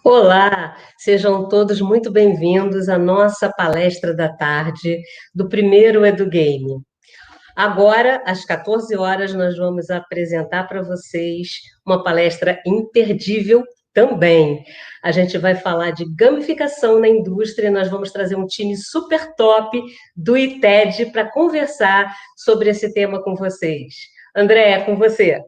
Olá, sejam todos muito bem-vindos à nossa palestra da tarde do primeiro EduGame. Agora, às 14 horas, nós vamos apresentar para vocês uma palestra imperdível também. A gente vai falar de gamificação na indústria, nós vamos trazer um time super top do ITED para conversar sobre esse tema com vocês. André, é com você.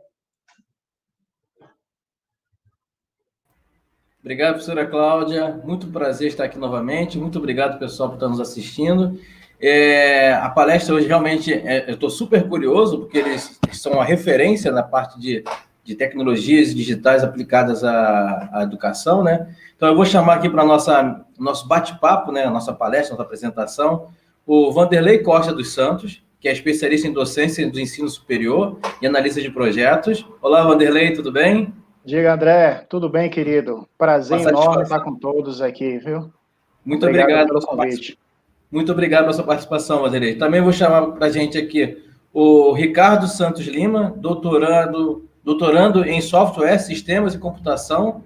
Obrigado, professora Cláudia. Muito prazer estar aqui novamente. Muito obrigado, pessoal, por estar nos assistindo. A palestra hoje realmente, eu estou super curioso, porque eles são uma referência na parte de tecnologias digitais aplicadas à educação, né? Então, eu vou chamar aqui para nosso bate-papo, né? A nossa palestra, nossa apresentação, o Vanderlei Costa dos Santos, que é especialista em docência do ensino superior e analista de projetos. Olá, Vanderlei, tudo bem? Diga, André, tudo bem, querido? Prazer Uma enorme satisfação. estar com todos aqui, viu? Muito obrigado pelo convite. Muito obrigado pela sua participação, Vanderlei. Também vou chamar para a gente aqui o Ricardo Santos Lima, doutorando em software, sistemas e computação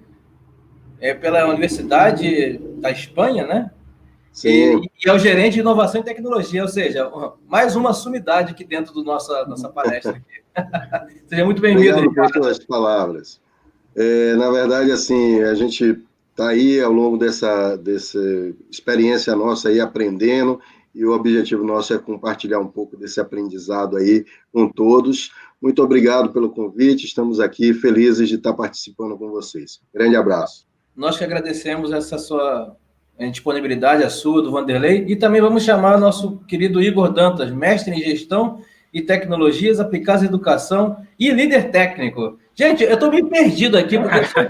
pela Universidade da Espanha, né? Sim. E é o gerente de inovação e tecnologia, ou seja, mais uma sumidade aqui dentro da nossa palestra. Aqui. Seja muito bem-vindo, Ricardo. Pelas palavras. Na verdade, assim, a gente está aí ao longo dessa experiência nossa aí aprendendo, e o objetivo nosso é compartilhar um pouco desse aprendizado aí com todos. Muito obrigado pelo convite, estamos aqui felizes de estar participando com vocês. Grande abraço. Nós que agradecemos essa sua disponibilidade, a sua, do Vanderlei, e também vamos chamar nosso querido Igor Dantas, mestre em gestão e tecnologias aplicadas à educação e líder técnico. Gente, eu estou meio perdido aqui, porque eu sou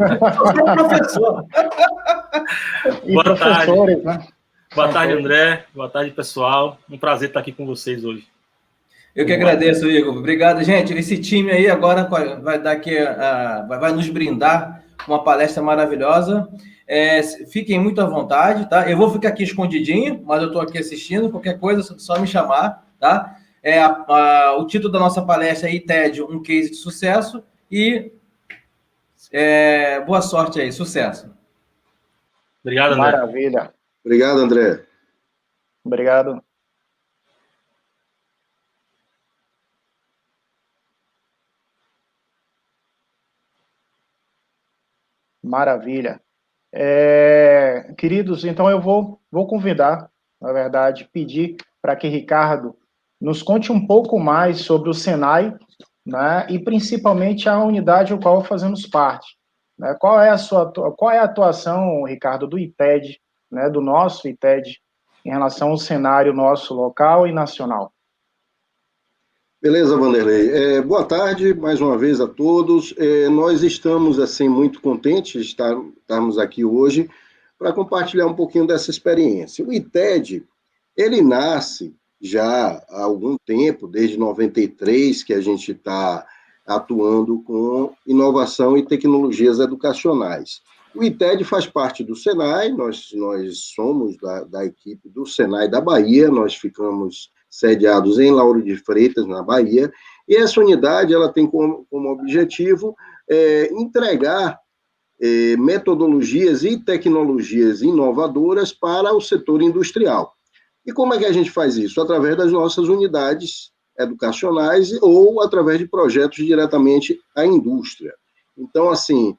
professor. E boa professores, tarde. Né? Boa tarde, André. Boa tarde, pessoal. Um prazer estar aqui com vocês hoje. Eu que agradeço, Igor. Obrigado, gente. Esse time aí agora vai dar aqui, vai nos brindar uma palestra maravilhosa. Fiquem muito à vontade, tá? Eu vou ficar aqui escondidinho, mas eu estou aqui assistindo. Qualquer coisa, só me chamar, tá? O título da nossa palestra é ITED, um case de sucesso. E boa sorte aí, sucesso. Obrigado, André. Maravilha. Obrigado, André. Obrigado. Maravilha. Queridos, então eu vou convidar, na verdade, pedir para que Ricardo nos conte um pouco mais sobre o Senai, né, e principalmente a unidade ao qual fazemos parte. Né? Qual é a atuação, Ricardo, do ITED, né, do nosso ITED, em relação ao cenário nosso local e nacional? Beleza, Vanderlei. Boa tarde mais uma vez a todos. Nós estamos assim muito contentes de estarmos aqui hoje para compartilhar um pouquinho dessa experiência. O ITED, ele nasce já há algum tempo, desde 93, que a gente está atuando com inovação e tecnologias educacionais. O ITED faz parte do Senai, nós somos da equipe do Senai da Bahia, nós ficamos sediados em Lauro de Freitas, na Bahia, e essa unidade ela tem como objetivo entregar metodologias e tecnologias inovadoras para o setor industrial. E como é que a gente faz isso? Através das nossas unidades educacionais ou através de projetos diretamente à indústria. Então, assim,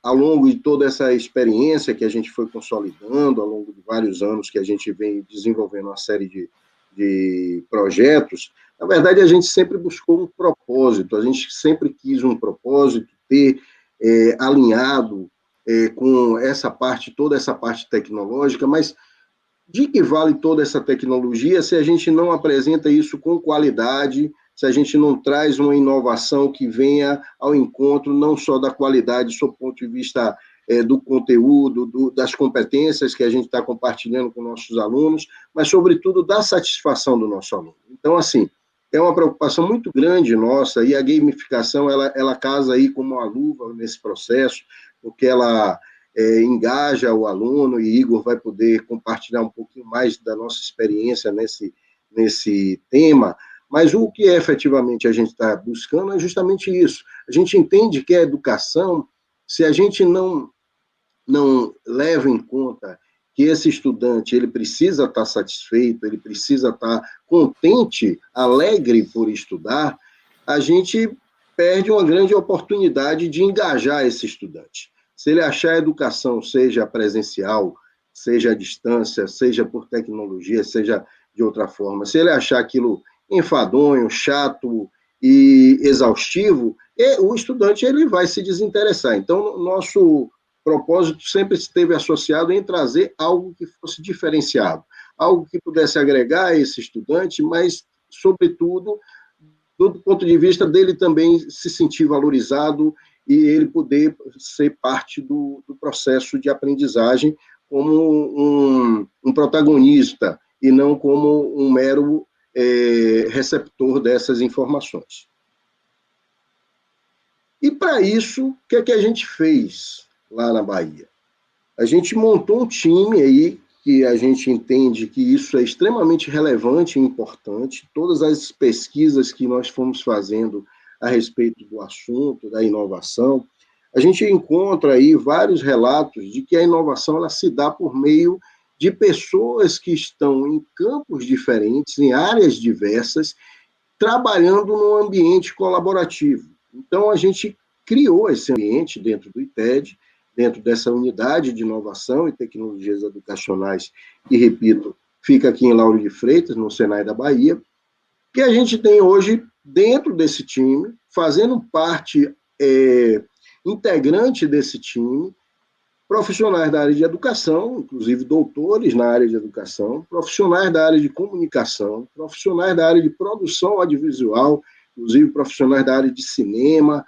ao longo de toda essa experiência que a gente foi consolidando, ao longo de vários anos que a gente vem desenvolvendo uma série de projetos, na verdade, a gente sempre buscou um propósito, a gente sempre quis um propósito, ter alinhado com essa parte, toda essa parte tecnológica, mas de que vale toda essa tecnologia se a gente não apresenta isso com qualidade, se a gente não traz uma inovação que venha ao encontro não só da qualidade, sob o ponto de vista do conteúdo, das competências que a gente está compartilhando com nossos alunos, mas, sobretudo, da satisfação do nosso aluno. Então, assim, é uma preocupação muito grande nossa, e a gamificação, ela casa aí como uma luva nesse processo, porque ela engaja o aluno, e Igor vai poder compartilhar um pouquinho mais da nossa experiência nesse tema, mas o que efetivamente a gente está buscando é justamente isso. A gente entende que a educação, se a gente não não leva em conta que esse estudante ele precisa estar satisfeito, ele precisa estar contente, alegre por estudar, a gente perde uma grande oportunidade de engajar esse estudante. Se ele achar a educação, seja presencial, seja à distância, seja por tecnologia, seja de outra forma, se ele achar aquilo enfadonho, chato e exaustivo, o estudante ele vai se desinteressar. Então, nosso propósito sempre esteve associado em trazer algo que fosse diferenciado, algo que pudesse agregar a esse estudante, mas, sobretudo, do ponto de vista dele também se sentir valorizado e ele poder ser parte do processo de aprendizagem como um protagonista e não como um mero receptor dessas informações. E, para isso, o que é que a gente fez lá na Bahia? A gente montou um time aí, que a gente entende que isso é extremamente relevante e importante. Todas as pesquisas que nós fomos fazendo a respeito do assunto, da inovação, a gente encontra aí vários relatos de que a inovação ela se dá por meio de pessoas que estão em campos diferentes, em áreas diversas, trabalhando num ambiente colaborativo. Então, a gente criou esse ambiente dentro do ITED, dentro dessa unidade de inovação e tecnologias educacionais, que, repito, fica aqui em Lauro de Freitas, no Senai da Bahia, que a gente tem hoje, dentro desse time, fazendo parte integrante desse time, profissionais da área de educação, inclusive doutores na área de educação, profissionais da área de comunicação, profissionais da área de produção audiovisual, inclusive profissionais da área de cinema,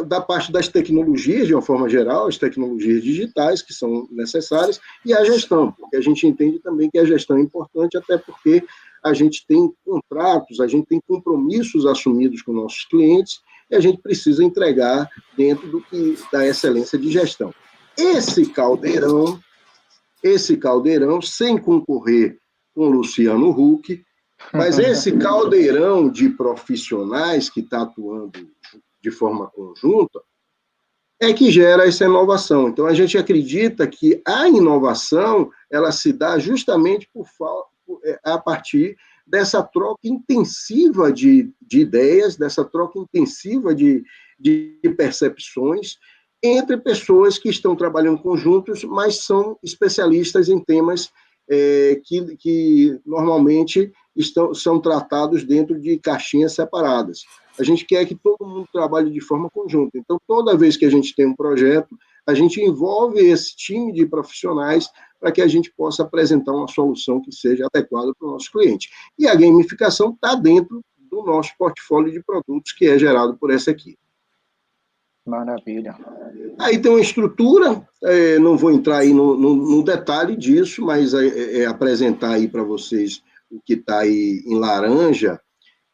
da parte das tecnologias, de uma forma geral, as tecnologias digitais que são necessárias, e a gestão, porque a gente entende também que a gestão é importante, até porque a gente tem contratos, a gente tem compromissos assumidos com nossos clientes, e a gente precisa entregar dentro da excelência de gestão. Esse caldeirão, sem concorrer com o Luciano Huck, mas esse caldeirão de profissionais que está atuando de forma conjunta é que gera essa inovação. Então, a gente acredita que a inovação ela se dá justamente a partir dessa troca intensiva de ideias, dessa troca intensiva de percepções entre pessoas que estão trabalhando conjuntos, mas são especialistas em temas que normalmente são tratados dentro de caixinhas separadas. A gente quer que todo mundo trabalhe de forma conjunta. Então, toda vez que a gente tem um projeto, a gente envolve esse time de profissionais para que a gente possa apresentar uma solução que seja adequada para o nosso cliente. E a gamificação está dentro do nosso portfólio de produtos que é gerado por essa equipe. Maravilha. Aí tem uma estrutura, não vou entrar aí no detalhe disso, mas apresentar aí para vocês o que está aí em laranja,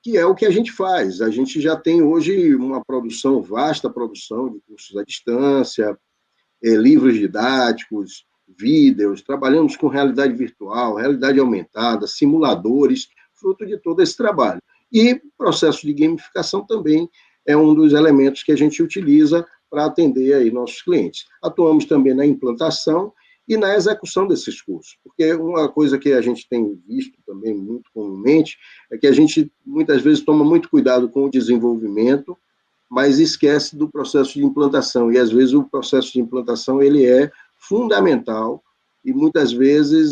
que é o que a gente faz. A gente já tem hoje uma vasta produção de cursos à distância, livros didáticos, vídeos, trabalhamos com realidade virtual, realidade aumentada, simuladores, fruto de todo esse trabalho. E processo de gamificação também é um dos elementos que a gente utiliza para atender aí nossos clientes. Atuamos também na implantação e na execução desses cursos, porque uma coisa que a gente tem visto também muito comumente é que a gente muitas vezes toma muito cuidado com o desenvolvimento, mas esquece do processo de implantação, e às vezes o processo de implantação ele é fundamental, e muitas vezes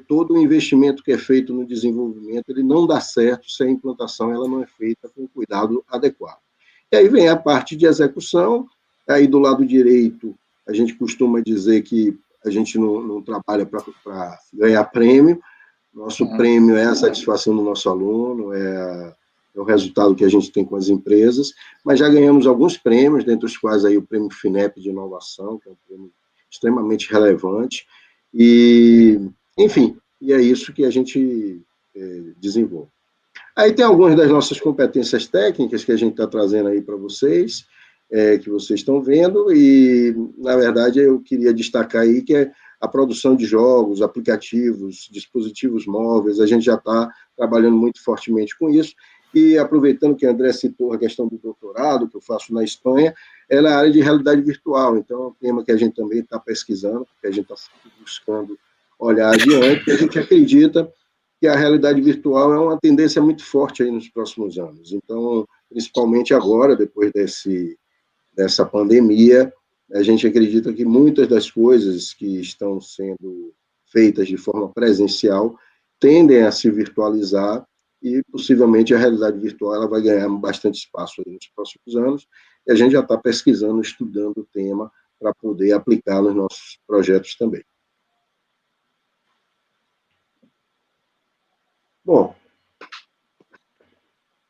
todo o investimento que é feito no desenvolvimento ele não dá certo se a implantação ela não é feita com cuidado adequado. E aí vem a parte de execução, aí do lado direito a gente costuma dizer que a gente não trabalha para ganhar prêmio, nosso prêmio é a satisfação do nosso aluno, é o resultado que a gente tem com as empresas, mas já ganhamos alguns prêmios, dentre os quais aí o prêmio FINEP de inovação, que é um prêmio extremamente relevante, e, enfim, e é isso que a gente desenvolve. Aí tem algumas das nossas competências técnicas que a gente está trazendo aí para vocês, que vocês estão vendo, e, na verdade, eu queria destacar aí que é a produção de jogos, aplicativos, dispositivos móveis, a gente já está trabalhando muito fortemente com isso, e aproveitando que o André citou a questão do doutorado, que eu faço na Espanha, é na área de realidade virtual. Então, é um tema que a gente também está pesquisando, que a gente está buscando olhar adiante, e a gente acredita que a realidade virtual é uma tendência muito forte aí nos próximos anos. Então, principalmente agora, depois dessa pandemia, a gente acredita que muitas das coisas que estão sendo feitas de forma presencial tendem a se virtualizar e possivelmente a realidade virtual ela vai ganhar bastante espaço aí nos próximos anos, e a gente já está pesquisando, estudando o tema para poder aplicar nos nossos projetos também. Bom,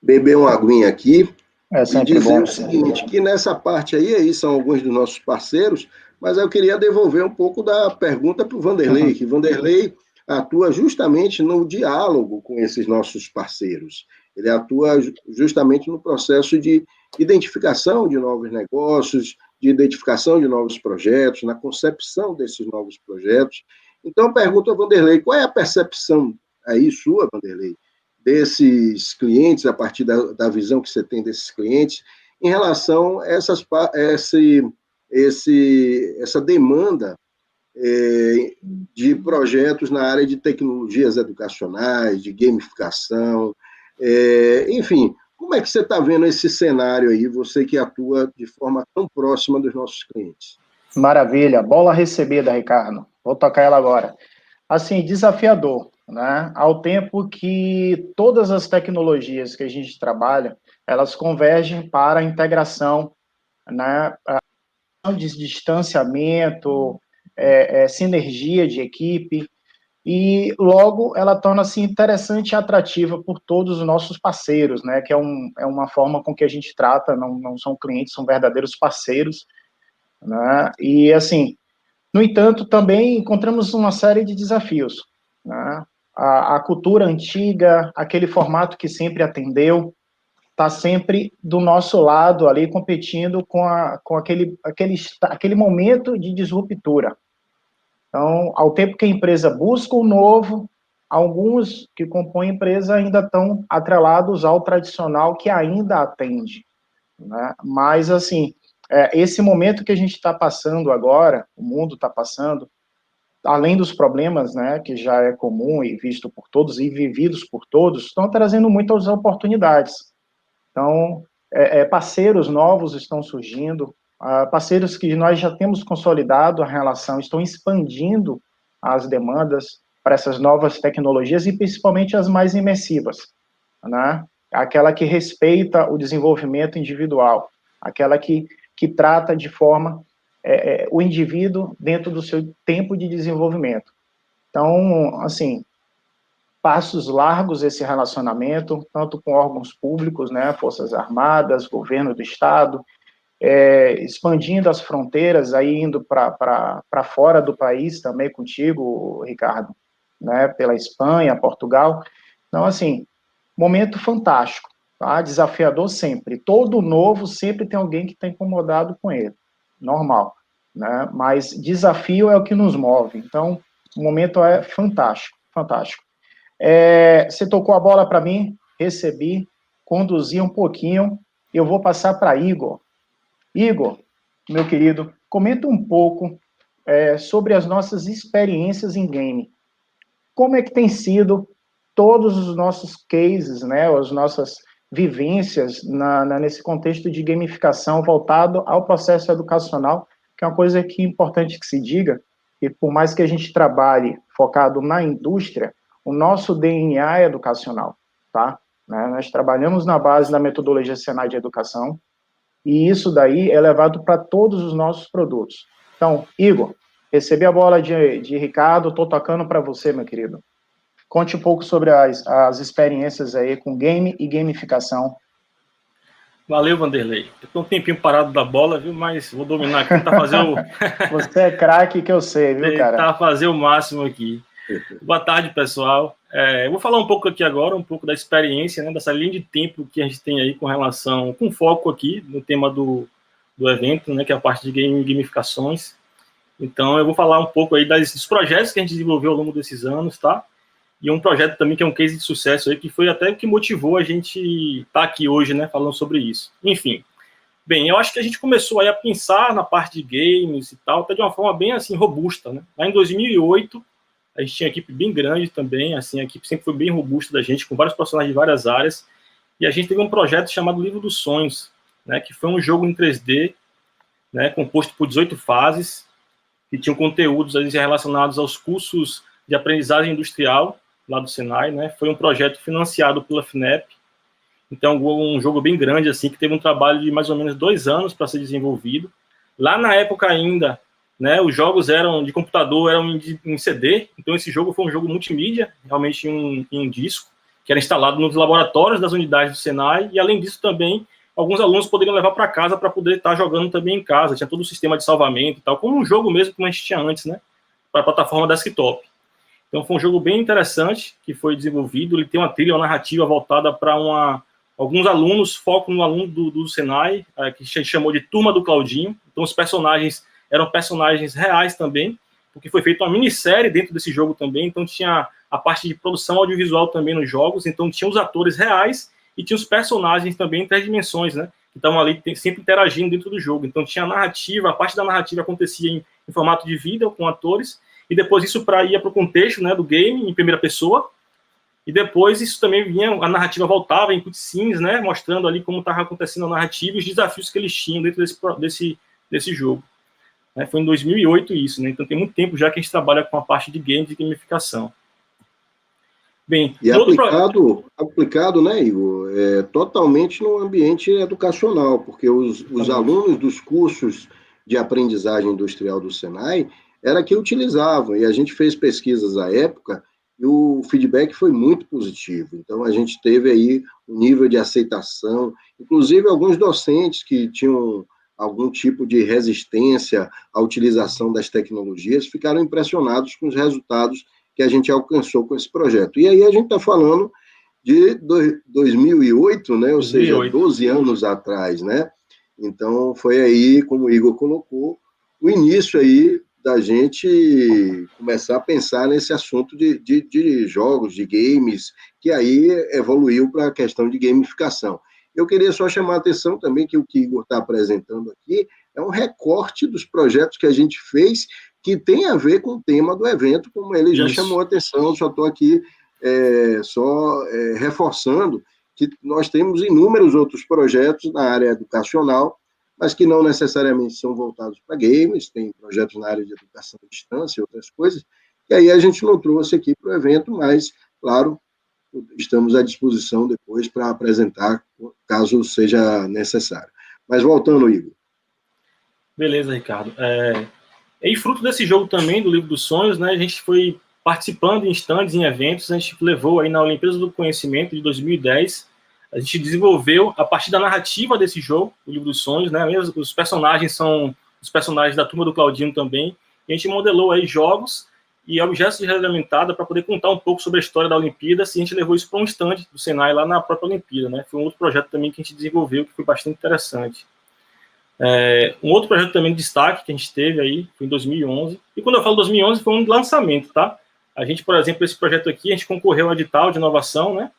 beber uma aguinha aqui e dizer o seguinte, que nessa parte aí são alguns dos nossos parceiros, mas eu queria devolver um pouco da pergunta para o Vanderlei, que Vanderlei atua justamente no diálogo com esses nossos parceiros. Ele atua justamente no processo de identificação de novos negócios, de identificação de novos projetos, na concepção desses novos projetos. Então, pergunto a Vanderlei, qual é a percepção aí sua, Vanderlei, desses clientes, a partir da visão que você tem desses clientes, em relação a essa demanda de projetos na área de tecnologias educacionais, de gamificação, enfim, como é que você está vendo esse cenário aí, você que atua de forma tão próxima dos nossos clientes? Maravilha, bola recebida, Ricardo. Vou tocar ela agora. Assim, desafiador, né? Ao tempo que todas as tecnologias que a gente trabalha, elas convergem para a integração, né? De distanciamento, sinergia de equipe, e logo ela torna-se interessante e atrativa por todos os nossos parceiros, né? Que é uma forma com que a gente trata, não são clientes, são verdadeiros parceiros, né? E assim, no entanto, também encontramos uma série de desafios, né? A cultura antiga, aquele formato que sempre atendeu, está sempre do nosso lado ali, competindo com aquele momento de disruptura. Então, ao tempo que a empresa busca o novo, alguns que compõem a empresa ainda estão atrelados ao tradicional que ainda atende, né? Mas, assim, esse momento que a gente está passando agora, o mundo está passando, além dos problemas, né, que já é comum e visto por todos e vividos por todos, estão trazendo muitas oportunidades. Então, parceiros novos estão surgindo, parceiros que nós já temos consolidado a relação, estão expandindo as demandas para essas novas tecnologias e principalmente as mais imersivas, né? Aquela que respeita o desenvolvimento individual, aquela que trata de forma o indivíduo dentro do seu tempo de desenvolvimento. Então, assim, passos largos esse relacionamento, tanto com órgãos públicos, né, Forças Armadas, governo do Estado, expandindo as fronteiras, aí indo para fora do país também contigo, Ricardo, né, pela Espanha, Portugal. Então, assim, momento fantástico, tá? Desafiador sempre. Todo novo sempre tem alguém que está incomodado com ele, normal, né? Mas desafio é o que nos move. Então, o momento é fantástico, fantástico. Você tocou a bola para mim, recebi, conduzi um pouquinho, eu vou passar para Igor. Igor, meu querido, comenta um pouco sobre as nossas experiências em game. Como é que tem sido todos os nossos cases, né, as nossas vivências nesse contexto de gamificação voltado ao processo educacional, que é uma coisa que é importante que se diga, que por mais que a gente trabalhe focado na indústria, o nosso DNA é educacional, tá? Né? Nós trabalhamos na base da metodologia Senai de educação, e isso daí é levado para todos os nossos produtos. Então, Igor, recebi a bola de Ricardo, estou tocando para você, meu querido. Conte um pouco sobre as experiências aí com game e gamificação. Valeu, Vanderlei. Eu tô um tempinho parado da bola, viu? Mas vou dominar aqui, tentar fazer o... Você é craque que eu sei, viu, cara? Tentar fazer o máximo aqui. Boa tarde, pessoal. Eu vou falar um pouco aqui agora, um pouco da experiência, né, dessa linha de tempo que a gente tem aí com foco aqui no tema do evento, né, que é a parte de gamificações. Então, eu vou falar um pouco aí dos projetos que a gente desenvolveu ao longo desses anos, tá? e um projeto também que é um case de sucesso aí, que foi até o que motivou a gente estar aqui hoje, né, falando sobre isso. Enfim, bem, eu acho que a gente começou aí a pensar na parte de games e tal, até de uma forma bem, assim, robusta, né? Lá em 2008, a gente tinha uma equipe bem grande também, assim, a equipe sempre foi bem robusta da gente, com vários profissionais de várias áreas, e a gente teve um projeto chamado Livro dos Sonhos, né, que foi um jogo em 3D, né, composto por 18 fases, que tinham conteúdos ali relacionados aos cursos de aprendizagem industrial, lá do Senai, né? Foi um projeto financiado pela FINEP, então um jogo bem grande, assim, que teve um trabalho de mais ou menos 2 anos para ser desenvolvido. Lá na época ainda, né, os jogos eram de computador, eram em CD, então esse jogo foi um jogo multimídia, realmente em um disco, que era instalado nos laboratórios das unidades do Senai, e além disso também, alguns alunos poderiam levar para casa para poder estar jogando também em casa, tinha todo o sistema de salvamento e tal, como um jogo mesmo que a gente tinha antes, né, para a plataforma desktop. Então foi um jogo bem interessante que foi desenvolvido, ele tem uma trilha, uma narrativa voltada para alguns alunos, foco no aluno do Senai, que se chamou de Turma do Claudinho. Então os personagens eram personagens reais também, porque foi feita uma minissérie dentro desse jogo também, então tinha a parte de produção audiovisual também nos jogos, então tinha os atores reais e tinha os personagens também em 3 dimensões, né, que estavam ali sempre interagindo dentro do jogo. Então tinha a narrativa, a parte da narrativa acontecia em formato de vídeo com atores, e depois isso ia para o contexto, né, do game, em primeira pessoa, e depois isso também vinha, a narrativa voltava em cutscenes, né, mostrando ali como estava acontecendo a narrativa e os desafios que eles tinham dentro desse jogo. Foi em 2008 isso, né, então tem muito tempo já que a gente trabalha com a parte de games e gamificação. Bem, e aplicado, né, Igor, totalmente no ambiente educacional, porque os alunos dos cursos de aprendizagem industrial do Senai era que utilizavam, e a gente fez pesquisas à época, e o feedback foi muito positivo. Então, a gente teve aí um nível de aceitação, inclusive alguns docentes que tinham algum tipo de resistência à utilização das tecnologias ficaram impressionados com os resultados que a gente alcançou com esse projeto. E aí a gente está falando de 2008, né? Ou 2008. Seja, 12 anos atrás, né? Então, foi aí, como o Igor colocou, o início aí da gente começar a pensar nesse assunto de jogos, de games, que aí evoluiu para a questão de gamificação. Eu queria só chamar a atenção também que o que o Igor está apresentando aqui é um recorte dos projetos que a gente fez que tem a ver com o tema do evento, como ele já chamou a atenção, só estou aqui reforçando que nós temos inúmeros outros projetos na área educacional, mas que não necessariamente são voltados para games, tem projetos na área de educação à distância e outras coisas, e aí a gente não trouxe aqui para o evento, mas, claro, estamos à disposição depois para apresentar, caso seja necessário. Mas voltando, Igor. Beleza, Ricardo. E fruto desse jogo também, do Livro dos Sonhos, né, a gente foi participando em stands, em eventos, a gente levou aí na Olimpíada do Conhecimento de 2010, a gente desenvolveu, a partir da narrativa desse jogo, o Livro dos Sonhos, né, os personagens são os personagens da Turma do Claudinho também, e a gente modelou aí jogos e objetos de realidade aumentada para poder contar um pouco sobre a história da Olimpíada, e a gente levou isso para um stand do Senai lá na própria Olimpíada, né, foi um outro projeto também que a gente desenvolveu, que foi bastante interessante. Um outro projeto também de destaque que a gente teve aí, foi em 2011, e quando eu falo 2011 foi um lançamento, tá? A gente, por exemplo, esse projeto aqui, a gente concorreu ao edital de inovação, né,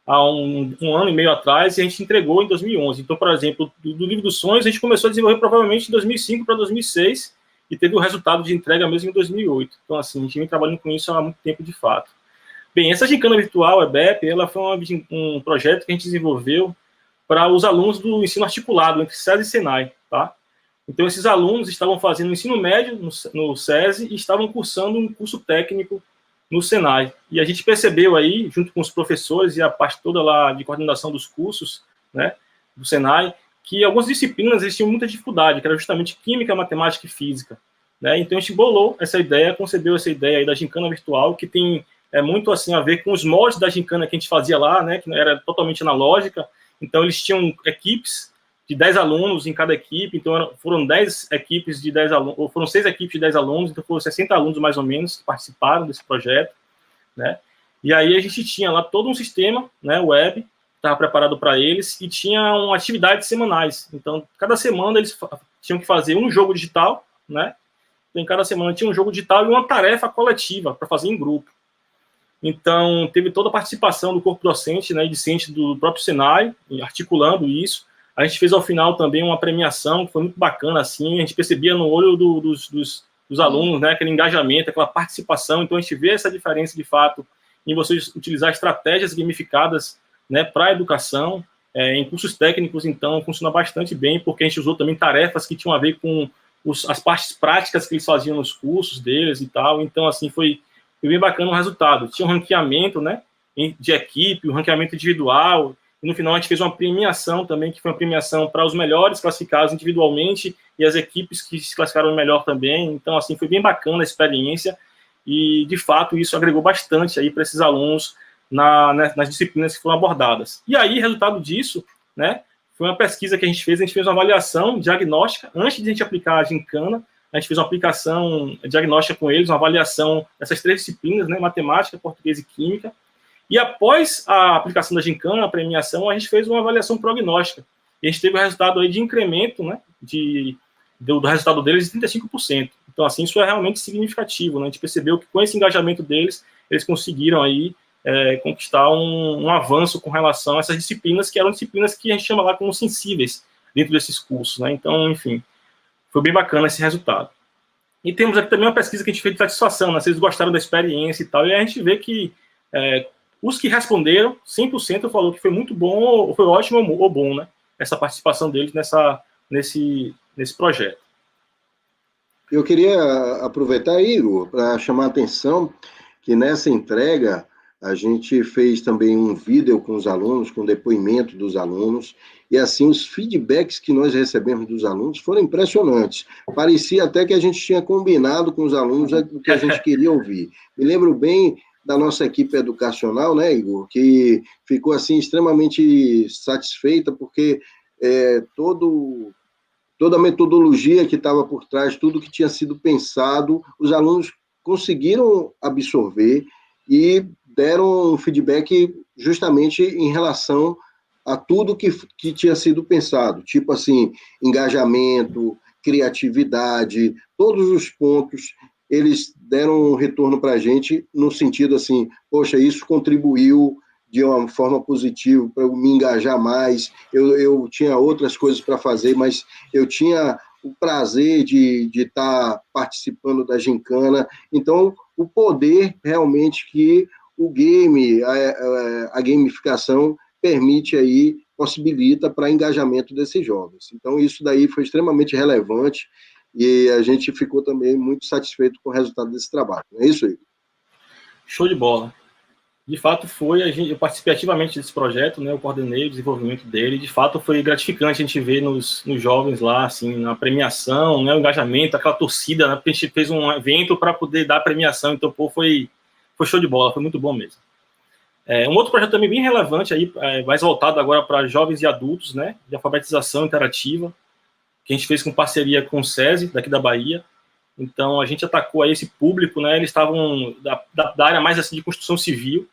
há um ano e meio atrás, e a gente entregou em 2011. Então, por exemplo, do Livro dos Sonhos, a gente começou a desenvolver provavelmente em 2005 para 2006, e teve o resultado de entrega mesmo em 2008. Então, assim, a gente vem trabalhando com isso há muito tempo, de fato. Bem, essa gincana virtual, a EBEP, ela foi um projeto que a gente desenvolveu para os alunos do ensino articulado, entre SESI e Senai, tá? Então, esses alunos estavam fazendo ensino médio no SESI e estavam cursando um curso técnico no Senai. E a gente percebeu aí, junto com os professores e a parte toda lá de coordenação dos cursos, né, do Senai, que algumas disciplinas eles tinham muita dificuldade, que era justamente química, matemática e física, né? Então, a gente bolou essa ideia, concebeu essa ideia aí da gincana virtual, que tem muito assim a ver com os moldes da gincana que a gente fazia lá, né, que era totalmente analógica. Então, eles tinham equipes de 10 alunos em cada equipe, então foram 10 equipes de 10 alunos, ou foram 6 equipes de 10 alunos, então foram 60 alunos mais ou menos que participaram desse projeto, né? E aí a gente tinha lá todo um sistema, né, web, estava preparado para eles, e tinha atividades semanais. Então, cada semana eles tinham que fazer um jogo digital, né? Então, em cada semana tinha um jogo digital e uma tarefa coletiva para fazer em grupo. Então, teve toda a participação do corpo docente, né, e discente do próprio Senai, articulando isso. A gente fez, ao final, também uma premiação, que foi muito bacana, assim, a gente percebia no olho dos alunos, né, aquele engajamento, aquela participação. Então, a gente vê essa diferença, de fato, em vocês utilizar estratégias gamificadas, né, para a educação. Em cursos técnicos, então, funciona bastante bem, porque a gente usou também tarefas que tinham a ver com as partes práticas que eles faziam nos cursos deles e tal. Então, assim, foi bem bacana o resultado. Tinha um ranqueamento, né, de equipe, um ranqueamento individual, e no final a gente fez uma premiação também, que foi uma premiação para os melhores classificados individualmente e as equipes que se classificaram melhor também. Então, assim, foi bem bacana a experiência e, de fato, isso agregou bastante aí para esses alunos nas disciplinas que foram abordadas. E aí, resultado disso, né, foi uma pesquisa que a gente fez uma avaliação diagnóstica, antes de a gente aplicar a gincana, a gente fez uma aplicação diagnóstica com eles, uma avaliação dessas 3 disciplinas, né, matemática, português e química, e após a aplicação da gincana, a premiação, a gente fez uma avaliação prognóstica, e a gente teve o resultado aí de incremento, né, do resultado deles de 35%. Então, assim, isso é realmente significativo, né? A gente percebeu que com esse engajamento deles, eles conseguiram aí conquistar um avanço com relação a essas disciplinas, que eram disciplinas que a gente chama lá como sensíveis dentro desses cursos, né? Então, enfim, foi bem bacana esse resultado. E temos aqui também uma pesquisa que a gente fez de satisfação, né? Se eles gostaram da experiência e tal, e a gente vê que os que responderam, 100% falou que foi muito bom, ou foi ótimo ou bom, né? Essa participação deles nesse projeto. Eu queria aproveitar, Igor, para chamar a atenção que nessa entrega a gente fez também um vídeo com os alunos, com depoimento dos alunos, e assim os feedbacks que nós recebemos dos alunos foram impressionantes. Parecia até que a gente tinha combinado com os alunos o que a gente queria ouvir. Me lembro bem da nossa equipe educacional, né, Igor, que ficou assim extremamente satisfeita, porque toda a metodologia que estava por trás, tudo que tinha sido pensado, os alunos conseguiram absorver e deram um feedback justamente em relação a tudo que tinha sido pensado, tipo assim, engajamento, criatividade, todos os pontos, eles deram um retorno para a gente no sentido assim, poxa, isso contribuiu de uma forma positiva para eu me engajar mais, eu tinha outras coisas para fazer, mas eu tinha o prazer de estar participando da gincana. Então, o poder realmente que o game, a gamificação permite aí, possibilita para engajamento desses jovens. Então, isso daí foi extremamente relevante e a gente ficou também muito satisfeito com o resultado desse trabalho. Não é isso aí? Show de bola. De fato, eu participei ativamente desse projeto, né, eu coordenei o desenvolvimento dele, de fato foi gratificante a gente ver nos jovens lá, assim, na premiação, né, o engajamento, aquela torcida, né, porque a gente fez um evento para poder dar a premiação, então, pô, foi show de bola, foi muito bom mesmo. Um outro projeto também bem relevante, aí, mais voltado agora para jovens e adultos, né, de alfabetização interativa, que a gente fez com parceria com o SESI, daqui da Bahia. Então, a gente atacou aí esse público, né, eles estavam da área mais assim de construção civil.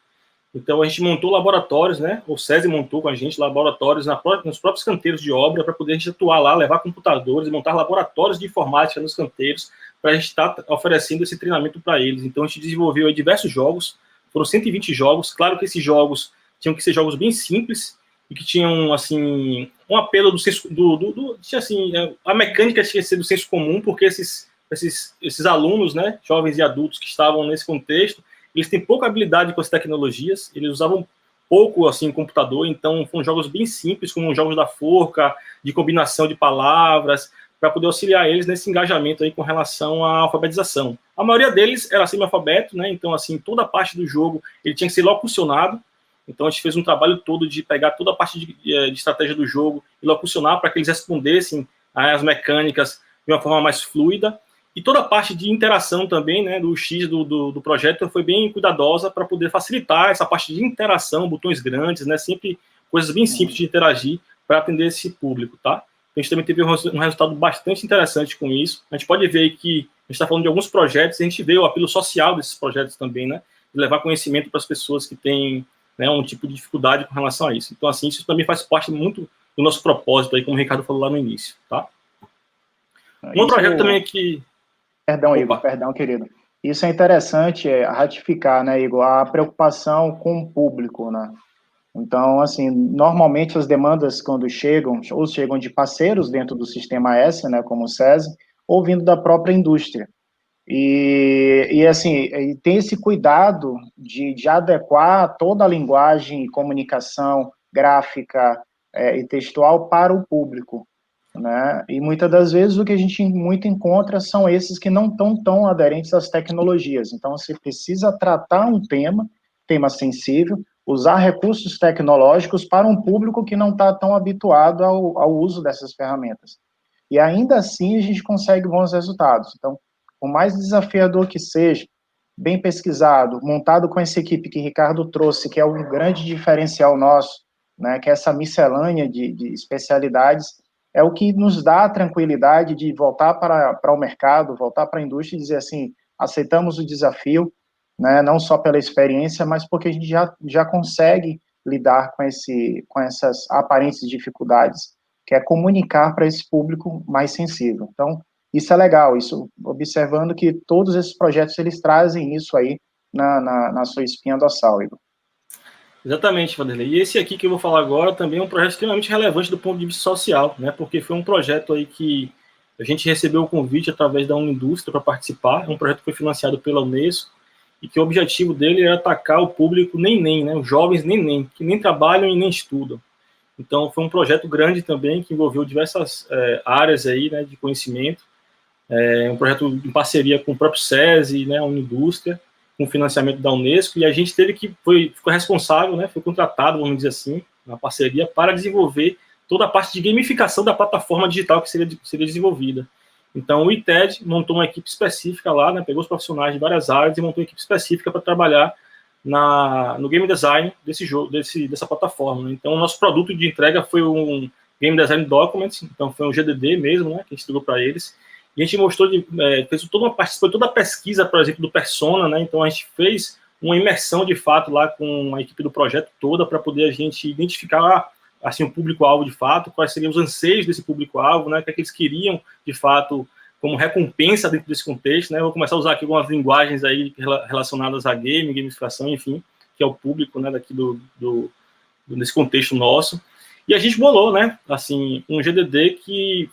Então, a gente montou laboratórios, né? O SESI montou com a gente laboratórios nos próprios canteiros de obra para poder a gente atuar lá, levar computadores, montar laboratórios de informática nos canteiros para a gente estar oferecendo esse treinamento para eles. Então, a gente desenvolveu aí diversos jogos, foram 120 jogos. Claro que esses jogos tinham que ser jogos bem simples e que tinham, assim, um apelo do senso... tinha, assim, a mecânica tinha que ser do senso comum, porque esses alunos, né, jovens e adultos que estavam nesse contexto, eles têm pouca habilidade com as tecnologias, eles usavam pouco, assim, computador, então foram jogos bem simples, como jogos da forca, de combinação de palavras, para poder auxiliar eles nesse engajamento aí com relação à alfabetização. A maioria deles era semi-alfabeto, né, então, assim, toda a parte do jogo, ele tinha que ser locucionado, então a gente fez um trabalho todo de pegar toda a parte de estratégia do jogo e locucionar para que eles respondessem às mecânicas de uma forma mais fluida. E toda a parte de interação também, né, do X do projeto foi bem cuidadosa para poder facilitar essa parte de interação, botões grandes, né, sempre coisas bem simples de interagir para atender esse público, tá? A gente também teve um resultado bastante interessante com isso. A gente pode ver que a gente está falando de alguns projetos, e a gente vê o apelo social desses projetos também, né, de levar conhecimento para as pessoas que têm, né, um tipo de dificuldade com relação a isso. Então, assim, isso também faz parte muito do nosso propósito, aí, como o Ricardo falou lá no início, tá? Um outro projeto também que... Perdão, Igor, perdão, querido. Isso é interessante ratificar, né, Igor, a preocupação com o público, né? Então, assim, normalmente as demandas quando chegam, ou chegam de parceiros dentro do sistema S, né, como o SESI, ou vindo da própria indústria. E assim, tem esse cuidado de adequar toda a linguagem e comunicação gráfica e textual para o público, né? E muitas das vezes o que a gente muito encontra são esses que não estão tão aderentes às tecnologias. Então, você precisa tratar um tema sensível, usar recursos tecnológicos para um público que não está tão habituado ao uso dessas ferramentas. E ainda assim a gente consegue bons resultados. Então, por mais desafiador que seja, bem pesquisado, montado com essa equipe que Ricardo trouxe, que é um grande diferencial nosso, né, que é essa miscelânea de especialidades, é o que nos dá a tranquilidade de voltar para o mercado, voltar para a indústria e dizer assim, aceitamos o desafio, né, não só pela experiência, mas porque a gente já consegue lidar com essas aparentes dificuldades, que é comunicar para esse público mais sensível. Então, isso é legal, isso observando que todos esses projetos, eles trazem isso aí na sua espinha dorsal, Igor. Exatamente, Vanderlei. E esse aqui que eu vou falar agora também é um projeto extremamente relevante do ponto de vista social, né? Porque foi um projeto aí que a gente recebeu o convite através da Unindústria para participar. É um projeto que foi financiado pela Unesco e que o objetivo dele é atacar o público neném, né? Os jovens neném, que nem trabalham e nem estudam. Então, foi um projeto grande também que envolveu diversas áreas aí, né, de conhecimento. Um projeto em parceria com o próprio SESI, né, a Unindústria, com financiamento da Unesco, e a gente ficou responsável, né, foi contratado, vamos dizer assim, na parceria, para desenvolver toda a parte de gamificação da plataforma digital que seria desenvolvida. Então, o ITED montou uma equipe específica lá, né, pegou os profissionais de várias áreas e montou uma equipe específica para trabalhar no game design desse jogo, dessa plataforma. Né? Então, o nosso produto de entrega foi um Game Design Document, então foi um GDD mesmo, né, que a gente entregou para eles. E a gente mostrou, fez toda a pesquisa, por exemplo, do Persona, né? Então a gente fez uma imersão de fato lá com a equipe do projeto toda para poder a gente identificar assim o público-alvo de fato, quais seriam os anseios desse público-alvo, né? O que é que eles queriam de fato como recompensa dentro desse contexto, né? Eu vou começar a usar aqui algumas linguagens aí relacionadas a gamificação, enfim, que é o público, né? Daqui desse contexto nosso. E a gente bolou, né? Assim, um GDD que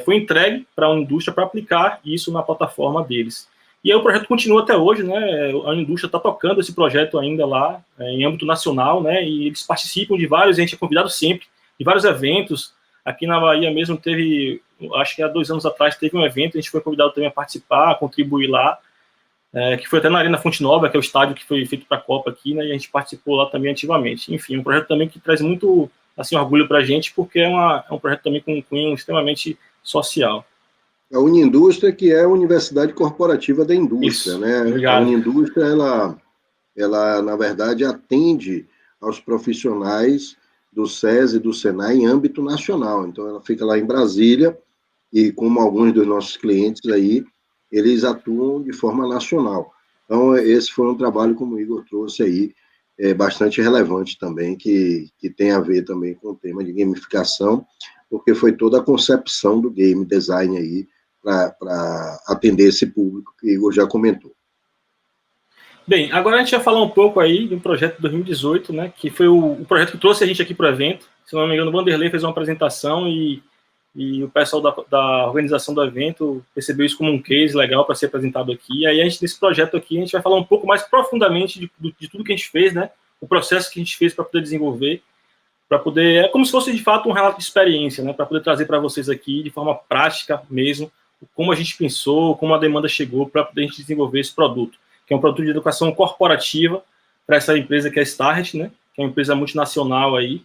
foi entregue para a indústria para aplicar isso na plataforma deles. E aí o projeto continua até hoje, né? A indústria está tocando esse projeto ainda lá, em âmbito nacional, né? E eles participam de vários, a gente é convidado sempre, de vários eventos. Aqui na Bahia mesmo teve, acho que há 2 anos atrás, teve um evento, a gente foi convidado também a participar, a contribuir lá, que foi até na Arena Fonte Nova, que é o estádio que foi feito para a Copa aqui, né? E a gente participou lá também ativamente. Enfim, um projeto também que traz muito assim, orgulho para a gente, porque é um projeto também com um cunho extremamente social. A Unindústria, que é a Universidade Corporativa da Indústria, Isso, né? obrigado. A Unindústria, ela, na verdade, atende aos profissionais do SESI e do SENAI em âmbito nacional. Então, ela fica lá em Brasília e, como alguns dos nossos clientes aí, eles atuam de forma nacional. Então, esse foi um trabalho, como o Igor trouxe aí, bastante relevante também, que tem a ver também com o tema de gamificação, porque foi toda a concepção do game design aí para atender esse público que o Igor já comentou. Bem, agora a gente vai falar um pouco aí de um projeto de 2018, né, que foi o projeto que trouxe a gente aqui para o evento. Se não me engano, o Vanderlei fez uma apresentação e o pessoal da organização do evento percebeu isso como um case legal para ser apresentado aqui. E aí, nesse projeto aqui, a gente vai falar um pouco mais profundamente de tudo que a gente fez, né, o processo que a gente fez para poder desenvolver, para poder, é como se fosse de fato um relato de experiência, né, para poder trazer para vocês aqui de forma prática mesmo, como a gente pensou, como a demanda chegou para poder a gente desenvolver esse produto, que é um produto de educação corporativa para essa empresa que é a Start, né, que é uma empresa multinacional aí.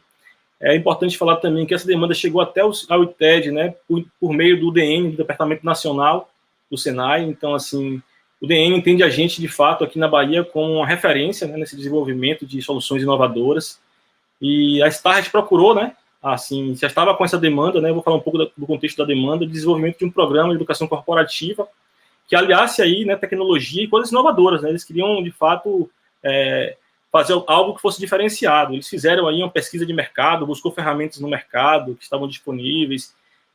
É importante falar também que essa demanda chegou até ao ITED, né, por meio do DN, do Departamento Nacional do Senai. Então, assim, o DN entende a gente, de fato, aqui na Bahia como uma referência, né, nesse desenvolvimento de soluções inovadoras. E a Start procurou, né, assim, já estava com essa demanda, né, eu vou falar um pouco do contexto da demanda, de desenvolvimento de um programa de educação corporativa que aliasse aí, né, tecnologia e coisas inovadoras, né, eles queriam, de fato, fazer algo que fosse diferenciado. Eles fizeram aí uma pesquisa de mercado, buscou ferramentas no mercado que estavam disponíveis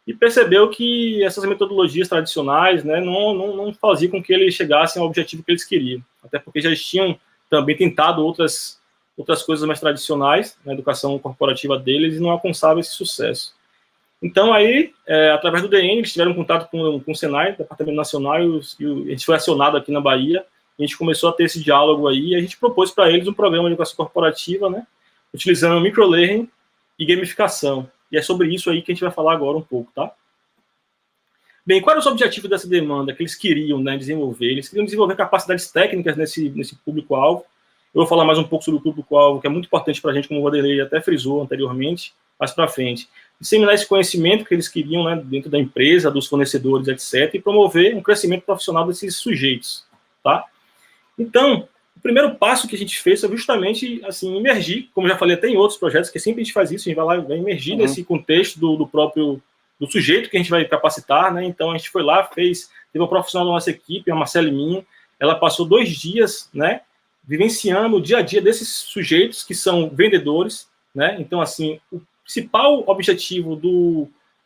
e percebeu que essas metodologias tradicionais, né, não faziam com que eles chegassem ao objetivo que eles queriam, até porque já tinham também tentado outras coisas mais tradicionais na educação corporativa deles e não alcançavam esse sucesso. Então, aí, através do DN, eles tiveram contato com o Senai, Departamento Nacional, e a gente foi acionado aqui na Bahia, e a gente começou a ter esse diálogo aí, e a gente propôs para eles um programa de educação corporativa, né, utilizando microlearning e gamificação. E é sobre isso aí que a gente vai falar agora um pouco, tá? Bem, qual era os objetivos dessa demanda que eles queriam, né, desenvolver? Eles queriam desenvolver capacidades técnicas nesse público-alvo. Eu vou falar mais um pouco sobre o público-alvo, que é muito importante para a gente, como o Vanderlei até frisou anteriormente, mais para frente. Disseminar esse conhecimento que eles queriam, né, dentro da empresa, dos fornecedores, etc., e promover um crescimento profissional desses sujeitos, tá? Então, o primeiro passo que a gente fez foi justamente, assim, imergir, como já falei até em outros projetos, que sempre a gente faz isso, a gente vai lá e vai imergir nesse contexto do sujeito que a gente vai capacitar, né? Então, a gente foi lá, teve uma profissional da nossa equipe, a Marcele Minha, ela passou 2 dias, né, vivenciando o dia a dia desses sujeitos que são vendedores, né? Então, assim, o principal objetivo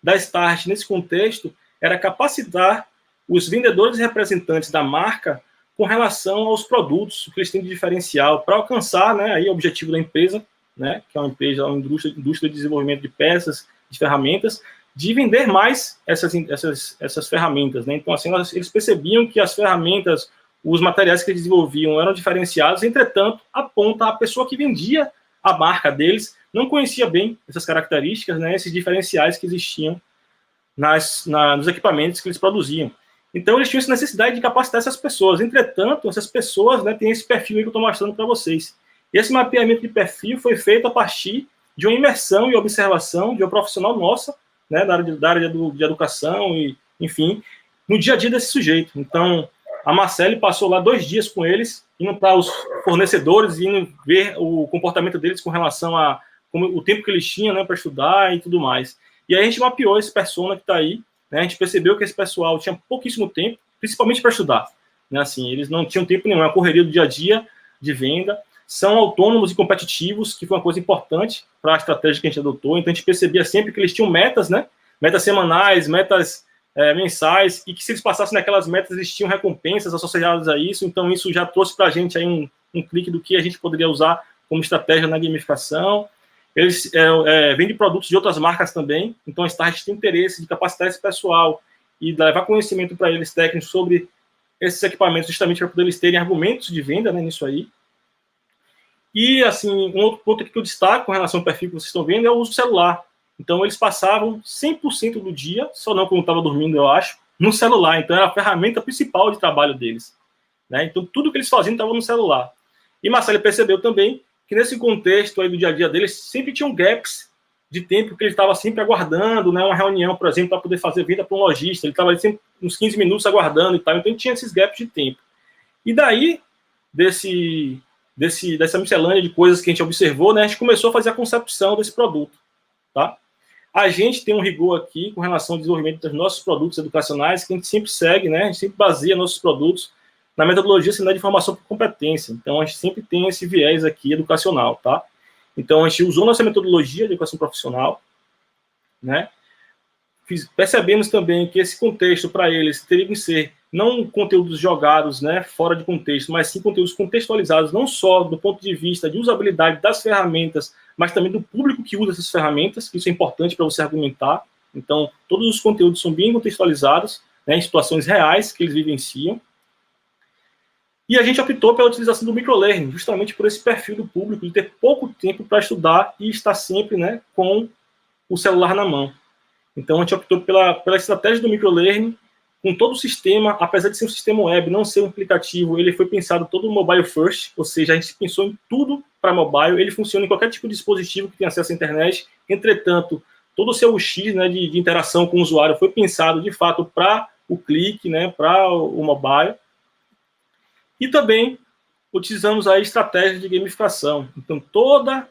da Start nesse contexto era capacitar os vendedores e representantes da marca com relação aos produtos, o que eles têm de diferencial, para alcançar, né, aí o objetivo da empresa, né, que é uma empresa, uma indústria de desenvolvimento de peças, de ferramentas, de vender mais essas ferramentas, né? Então, assim, eles percebiam que as ferramentas, os materiais que eles desenvolviam eram diferenciados, entretanto, a pessoa que vendia a marca deles não conhecia bem essas características, né, esses diferenciais que existiam nos equipamentos que eles produziam. Então, eles tinham essa necessidade de capacitar essas pessoas. Entretanto, essas pessoas, né, têm esse perfil aí que eu estou mostrando para vocês. E esse mapeamento de perfil foi feito a partir de uma imersão e observação de uma profissional nossa, né, da área de educação, e, enfim, no dia a dia desse sujeito. Então, a Marcele passou lá 2 dias com eles, indo para os fornecedores, indo ver o comportamento deles com relação a o tempo que eles tinham, né, para estudar e tudo mais. E aí a gente mapeou esse persona que está aí, né, a gente percebeu que esse pessoal tinha pouquíssimo tempo, principalmente para estudar. Né, assim, eles não tinham tempo nenhum, a correria do dia a dia de venda, são autônomos e competitivos, que foi uma coisa importante para a estratégia que a gente adotou. Então, a gente percebia sempre que eles tinham metas, né, metas semanais, metas mensais, e que se eles passassem naquelas metas, eles tinham recompensas associadas a isso. Então, isso já trouxe para a gente aí um clique do que a gente poderia usar como estratégia na gamificação. Eles vendem produtos de outras marcas também, então a Start tem interesse de capacitar esse pessoal e levar conhecimento para eles técnicos sobre esses equipamentos, justamente para poder eles terem argumentos de venda, né, nisso aí. E, assim, um outro ponto aqui que eu destaco com relação ao perfil que vocês estão vendo é o uso do celular. Então, eles passavam 100% do dia, só não quando estava dormindo, eu acho, no celular. Então, era a ferramenta principal de trabalho deles. Né? Então, tudo que eles faziam estava no celular. E Marcelo percebeu também que nesse contexto aí do dia a dia deles, sempre tinham gaps de tempo que ele estava sempre aguardando, né, uma reunião, por exemplo, para poder fazer venda para um lojista. Ele estava sempre uns 15 minutos aguardando e tal. Então, ele tinha esses gaps de tempo. E daí, dessa miscelânea de coisas que a gente observou, né, a gente começou a fazer a concepção desse produto. Tá? A gente tem um rigor aqui com relação ao desenvolvimento dos nossos produtos educacionais, que a gente sempre segue, né, a gente sempre baseia nossos produtos na metodologia Senai de formação por competência. Então, a gente sempre tem esse viés aqui educacional, tá? Então, a gente usou nossa metodologia de educação profissional, né? Percebemos também que esse contexto, para eles, teria que ser não conteúdos jogados, né, fora de contexto, mas sim conteúdos contextualizados, não só do ponto de vista de usabilidade das ferramentas, mas também do público que usa essas ferramentas, que isso é importante para você argumentar. Então, todos os conteúdos são bem contextualizados, né, em situações reais que eles vivenciam. E a gente optou pela utilização do microlearning, justamente por esse perfil do público, de ter pouco tempo para estudar e estar sempre, né, com o celular na mão. Então, a gente optou pela estratégia do microlearning, com todo o sistema, apesar de ser um sistema web, não ser um aplicativo, ele foi pensado todo mobile first, ou seja, a gente pensou em tudo para mobile, ele funciona em qualquer tipo de dispositivo que tenha acesso à internet. Entretanto, todo o seu UX, né, de interação com o usuário foi pensado, de fato, para o clique, né, para o mobile. E também utilizamos a estratégia de gamificação. Então, toda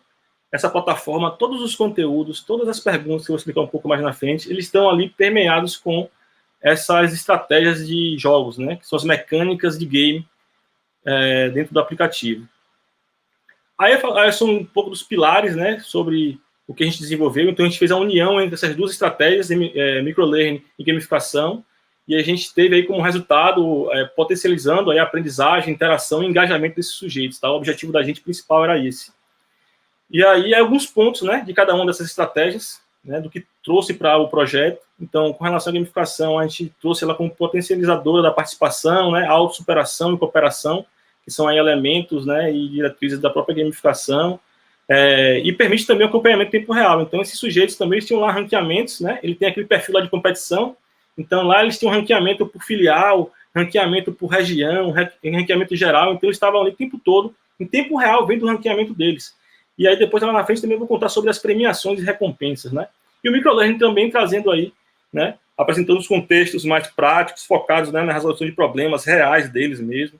essa plataforma, todos os conteúdos, todas as perguntas que eu vou explicar um pouco mais na frente, eles estão ali permeados com essas estratégias de jogos, né, que são as mecânicas de game dentro do aplicativo. Aí são um pouco dos pilares, né, sobre o que a gente desenvolveu. Então, a gente fez a união entre essas duas estratégias, microlearning e gamificação, e a gente teve aí como resultado, potencializando aí a aprendizagem, interação e engajamento desses sujeitos. Tá? O objetivo da gente principal era esse. E aí, alguns pontos, né, de cada uma dessas estratégias, né, do que trouxe para o projeto. Então, com relação à gamificação, a gente trouxe ela como potencializadora da participação, né, autossuperação e cooperação, que são aí elementos, né, e diretrizes da própria gamificação, e permite também o acompanhamento em tempo real. Então, esses sujeitos também tinham lá ranqueamentos, né, ele tem aquele perfil lá de competição, então lá eles tinham ranqueamento por filial, ranqueamento por região, ranqueamento geral, então eles estavam ali o tempo todo, em tempo real, vendo o ranqueamento deles. E aí depois, lá na frente, também vou contar sobre as premiações e recompensas, né? E o microlearning também trazendo aí, né, apresentando os contextos mais práticos, focados, né, na resolução de problemas reais deles mesmo,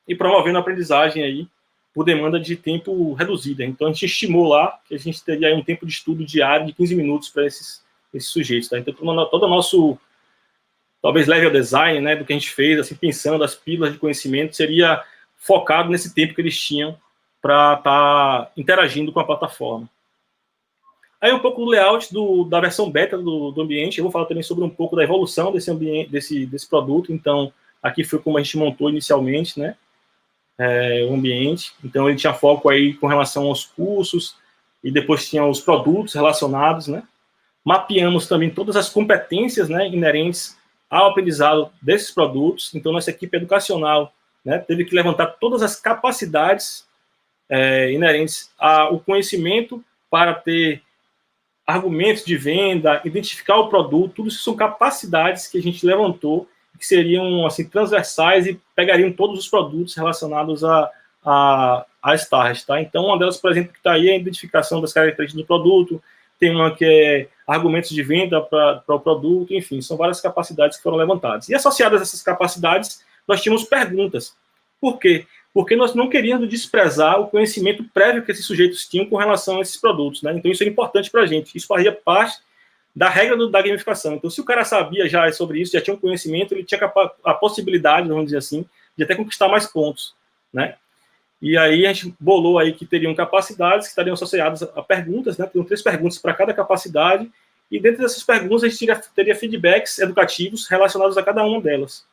e promovendo a aprendizagem aí por demanda de tempo reduzida. Então, a gente estimou lá que a gente teria aí um tempo de estudo diário de 15 minutos para esses sujeitos, tá? Então, todo o nosso, talvez, level design, né, do que a gente fez, assim, pensando as pílulas de conhecimento, seria focado nesse tempo que eles tinham para estar interagindo com a plataforma. Aí um pouco do layout da versão beta do ambiente, eu vou falar também sobre um pouco da evolução desse ambiente, desse produto. Então, aqui foi como a gente montou inicialmente, né, o ambiente. Então, ele tinha foco aí com relação aos cursos, e depois tinha os produtos relacionados, né. Mapeamos também todas as competências, né, inerentes ao aprendizado desses produtos. Então, nossa equipe educacional, né, teve que levantar todas as capacidades inerentes ao conhecimento para ter argumentos de venda, identificar o produto, tudo isso são capacidades que a gente levantou, que seriam assim, transversais e pegariam todos os produtos relacionados a Start, tá? Então, uma delas, por exemplo, que está aí é a identificação das características do produto, tem uma que é argumentos de venda para o produto, enfim, são várias capacidades que foram levantadas. E associadas a essas capacidades, nós tínhamos perguntas. Por quê? Porque nós não queríamos desprezar o conhecimento prévio que esses sujeitos tinham com relação a esses produtos, né? Então, isso é importante para a gente. Isso fazia parte da regra da gamificação. Então, se o cara sabia já sobre isso, já tinha um conhecimento, ele tinha a possibilidade, vamos dizer assim, de até conquistar mais pontos, né? E aí, a gente bolou aí que teriam capacidades que estariam associadas a perguntas, né? Teriam 3 perguntas para cada capacidade, e dentro dessas perguntas, a gente teria feedbacks educativos relacionados a cada uma delas,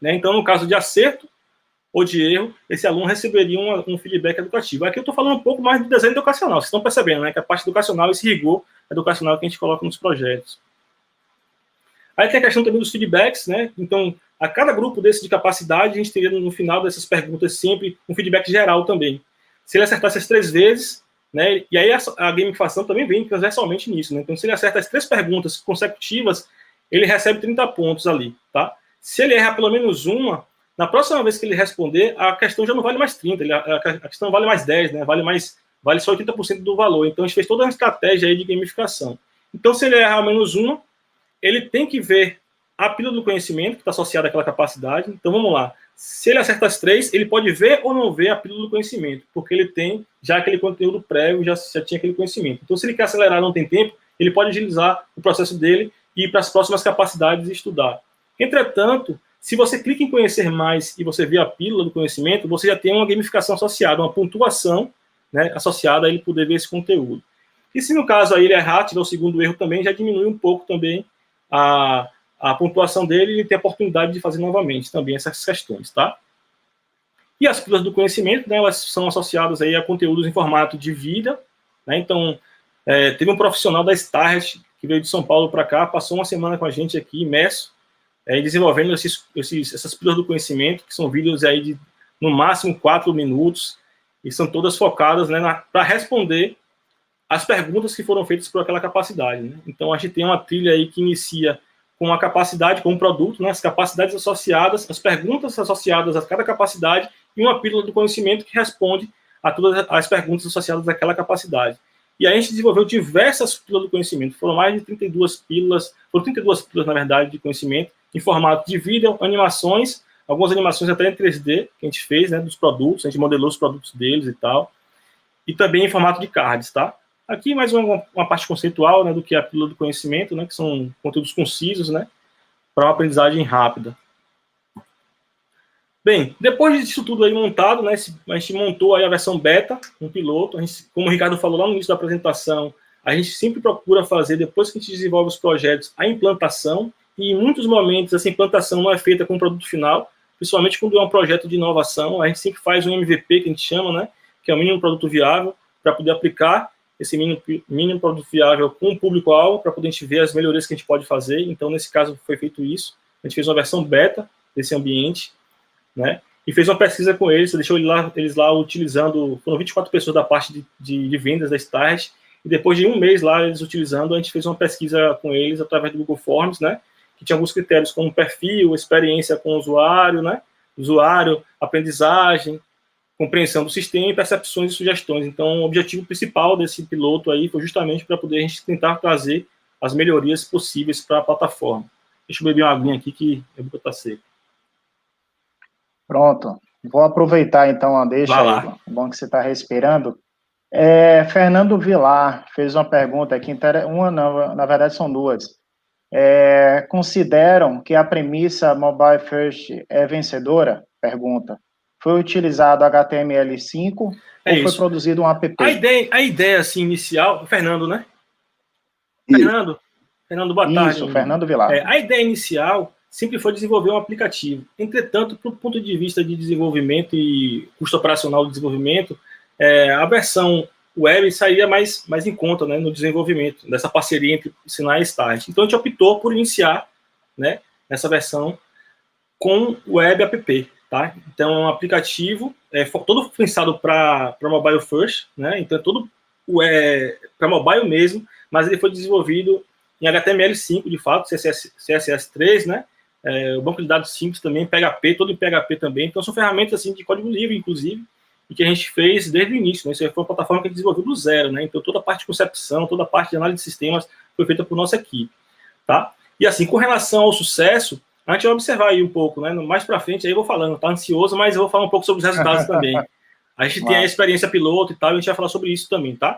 né? Então, no caso de acerto ou de erro, esse aluno receberia um feedback educativo. Aqui eu estou falando um pouco mais de desenho educacional, vocês estão percebendo, né, que a parte educacional, esse rigor educacional que a gente coloca nos projetos. Aí tem a questão também dos feedbacks, né, então, a cada grupo desse de capacidade, a gente teria no final dessas perguntas sempre um feedback geral também. Se ele acertasse as 3 vezes, né, e aí a gamificação também vem transversalmente nisso, né, então se ele acerta as 3 perguntas consecutivas, ele recebe 30 pontos ali, tá? Se ele errar pelo menos uma, na próxima vez que ele responder, a questão já não vale mais 30, a questão vale mais 10, né? Vale só 80% do valor. Então, a gente fez toda uma estratégia aí de gamificação. Então, se ele errar ao menos uma, ele tem que ver a pílula do conhecimento, que está associada àquela capacidade. Então, vamos lá. Se ele acerta as 3, ele pode ver ou não ver a pílula do conhecimento, porque ele tem já aquele conteúdo prévio, já tinha aquele conhecimento. Então, se ele quer acelerar e não tem tempo, ele pode agilizar o processo dele e ir para as próximas capacidades e estudar. Entretanto, se você clica em conhecer mais e você vê a pílula do conhecimento, você já tem uma gamificação associada, uma pontuação, né, associada a ele poder ver esse conteúdo. E se no caso aí ele errar, tiver o segundo erro também, já diminui um pouco também a pontuação dele e ele tem a oportunidade de fazer novamente também essas questões, tá? E as pílulas do conhecimento, né, elas são associadas aí a conteúdos em formato de vida, né? Então, teve um profissional da Start que veio de São Paulo para cá, passou uma semana com a gente aqui, imerso, desenvolvendo essas pílulas do conhecimento, que são vídeos aí de, no máximo, 4 minutos, e são todas focadas, né, para responder as perguntas que foram feitas por aquela capacidade, né? Então, a gente tem uma trilha aí que inicia com a capacidade, com o produto, né, as capacidades associadas, as perguntas associadas a cada capacidade, e uma pílula do conhecimento que responde a todas as perguntas associadas àquela capacidade. E aí a gente desenvolveu diversas pílulas do conhecimento, foram mais de 32 pílulas, na verdade, de conhecimento, em formato de vídeo, animações, algumas animações até em 3D, que a gente fez, né, dos produtos, a gente modelou os produtos deles e tal, e também em formato de cards, tá? Aqui mais uma parte conceitual, né, do que a pílula do conhecimento, né, que são conteúdos concisos, né, para uma aprendizagem rápida. Bem, depois disso tudo aí montado, né, a gente montou aí a versão beta, um piloto, como o Ricardo falou lá no início da apresentação, a gente sempre procura fazer, depois que a gente desenvolve os projetos, a implantação, e em muitos momentos essa implantação não é feita com o produto final, principalmente quando é um projeto de inovação, a gente sempre faz um MVP, que a gente chama, né, que é o mínimo produto viável, para poder aplicar esse mínimo produto viável com o público-alvo, para poder a gente ver as melhorias que a gente pode fazer. Então, nesse caso, foi feito isso. A gente fez uma versão beta desse ambiente, né, e fez uma pesquisa com eles, deixou eles lá utilizando, foram 24 pessoas da parte de vendas da Start, e depois de um mês lá, eles utilizando, a gente fez uma pesquisa com eles através do Google Forms, né, que tinha alguns critérios como perfil, experiência com o usuário, né, aprendizagem, compreensão do sistema, percepções e sugestões. Então, o objetivo principal desse piloto aí foi justamente para poder a gente tentar trazer as melhorias possíveis para a plataforma. Deixa eu beber uma aguinha aqui que a boca está seca. Pronto. Vou aproveitar, então, a deixa aí. Bom que você está respirando. Fernando Vilar fez uma pergunta aqui, na verdade são duas. Consideram que a premissa Mobile First é vencedora? Pergunta. Foi utilizado HTML5 ou foi produzido um app? A ideia assim, inicial... Fernando, né? Fernando, boa tarde. Isso, Fernando Vilar. A ideia inicial sempre foi desenvolver um aplicativo. Entretanto, do ponto de vista de desenvolvimento e custo operacional do desenvolvimento, a versão web sairia mais em conta, né, no desenvolvimento dessa parceria entre Sinai e Start. Então, a gente optou por iniciar, né, essa versão com web app. Tá? Então, é um aplicativo todo pensado para mobile first, né? Então, é todo para mobile mesmo, mas ele foi desenvolvido em HTML5, de fato, CSS3, né? O banco de dados simples também, PHP, todo em PHP também. Então, são ferramentas assim, de código livre, inclusive, e que a gente fez desde o início. Né? Isso foi uma plataforma que a gente desenvolveu do zero. Né? Então, toda a parte de concepção, toda a parte de análise de sistemas foi feita por nossa equipe. Tá? E assim, com relação ao sucesso, a gente vai observar aí um pouco, né? Mais para frente, aí eu vou falando, tá ansioso, mas eu vou falar um pouco sobre os resultados também. A gente tem a experiência piloto e tal, e a gente vai falar sobre isso também, tá?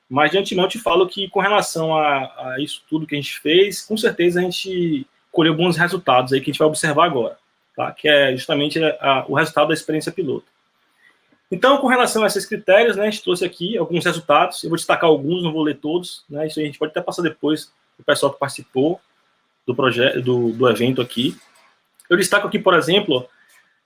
Mas de antemão eu te falo que com relação a isso tudo que a gente fez, com certeza a gente colheu bons resultados aí que a gente vai observar agora, tá? Que é justamente o resultado da experiência piloto. Então, com relação a esses critérios, né, a gente trouxe aqui alguns resultados, eu vou destacar alguns, não vou ler todos, né? Isso a gente pode até passar depois o pessoal que participou do projeto, do evento aqui. Eu destaco aqui, por exemplo,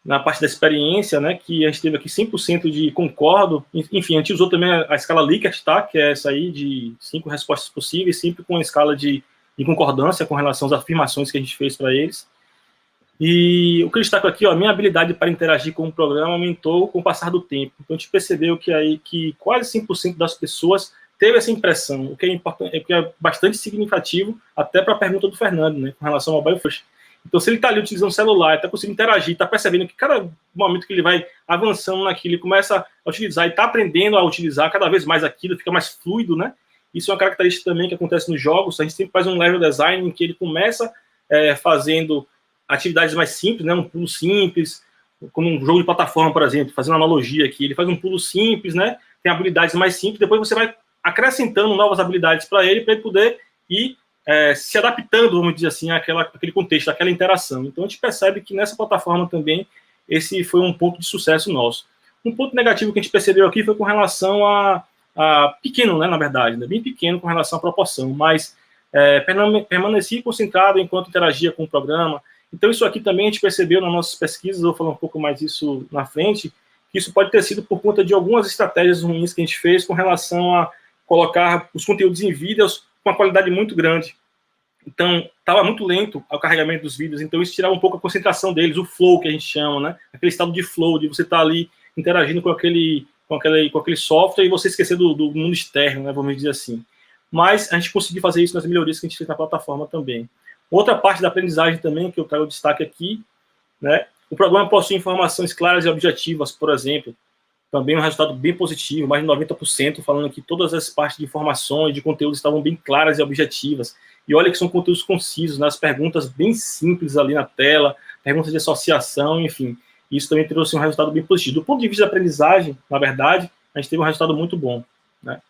na parte da experiência, né, que a gente teve aqui 100% de concordo, enfim, a gente usou também a escala Likert, tá, que é essa aí de 5 respostas possíveis, sempre com a escala de concordância com relação às afirmações que a gente fez para eles. E o que eu destaco aqui, ó, a minha habilidade para interagir com o programa aumentou com o passar do tempo. Então, a gente percebeu que quase 100% das pessoas teve essa impressão, o que é importante, que é bastante significativo até para a pergunta do Fernando, né, com relação ao mobile first. Então, se ele está ali utilizando o celular, está conseguindo interagir, está percebendo que cada momento que ele vai avançando naquilo, ele começa a utilizar e está aprendendo a utilizar cada vez mais aquilo, fica mais fluido, né? Isso é uma característica também que acontece nos jogos. A gente sempre faz um level design em que ele começa fazendo atividades mais simples, né? Um pulo simples, como um jogo de plataforma, por exemplo, fazendo uma analogia aqui. Ele faz um pulo simples, né? Tem habilidades mais simples, depois você vai acrescentando novas habilidades para ele poder ir se adaptando, vamos dizer assim, àquele contexto, àquela interação. Então, a gente percebe que nessa plataforma também, esse foi um ponto de sucesso nosso. Um ponto negativo que a gente percebeu aqui foi com relação a pequeno, né, na verdade, né, bem pequeno com relação à proporção, mas permaneci concentrado enquanto interagia com o programa. Então, isso aqui também a gente percebeu nas nossas pesquisas, eu vou falar um pouco mais disso na frente, que isso pode ter sido por conta de algumas estratégias ruins que a gente fez com relação a colocar os conteúdos em vídeos com uma qualidade muito grande. Então, estava muito lento o carregamento dos vídeos, então isso tirava um pouco a concentração deles, o flow que a gente chama, né? Aquele estado de flow, de você estar ali interagindo com aquele software e você esquecer do mundo externo, né? Vamos dizer assim. Mas a gente conseguiu fazer isso nas melhorias que a gente fez na plataforma também. Outra parte da aprendizagem também, que eu trago destaque aqui, né? O programa possui informações claras e objetivas, por exemplo. Também um resultado bem positivo, mais de 90%, falando que todas as partes de informações, de conteúdo estavam bem claras e objetivas. E olha que são conteúdos concisos, né? As perguntas bem simples ali na tela, perguntas de associação, enfim. Isso também trouxe um resultado bem positivo. Do ponto de vista da aprendizagem, na verdade, a gente teve um resultado muito bom, né?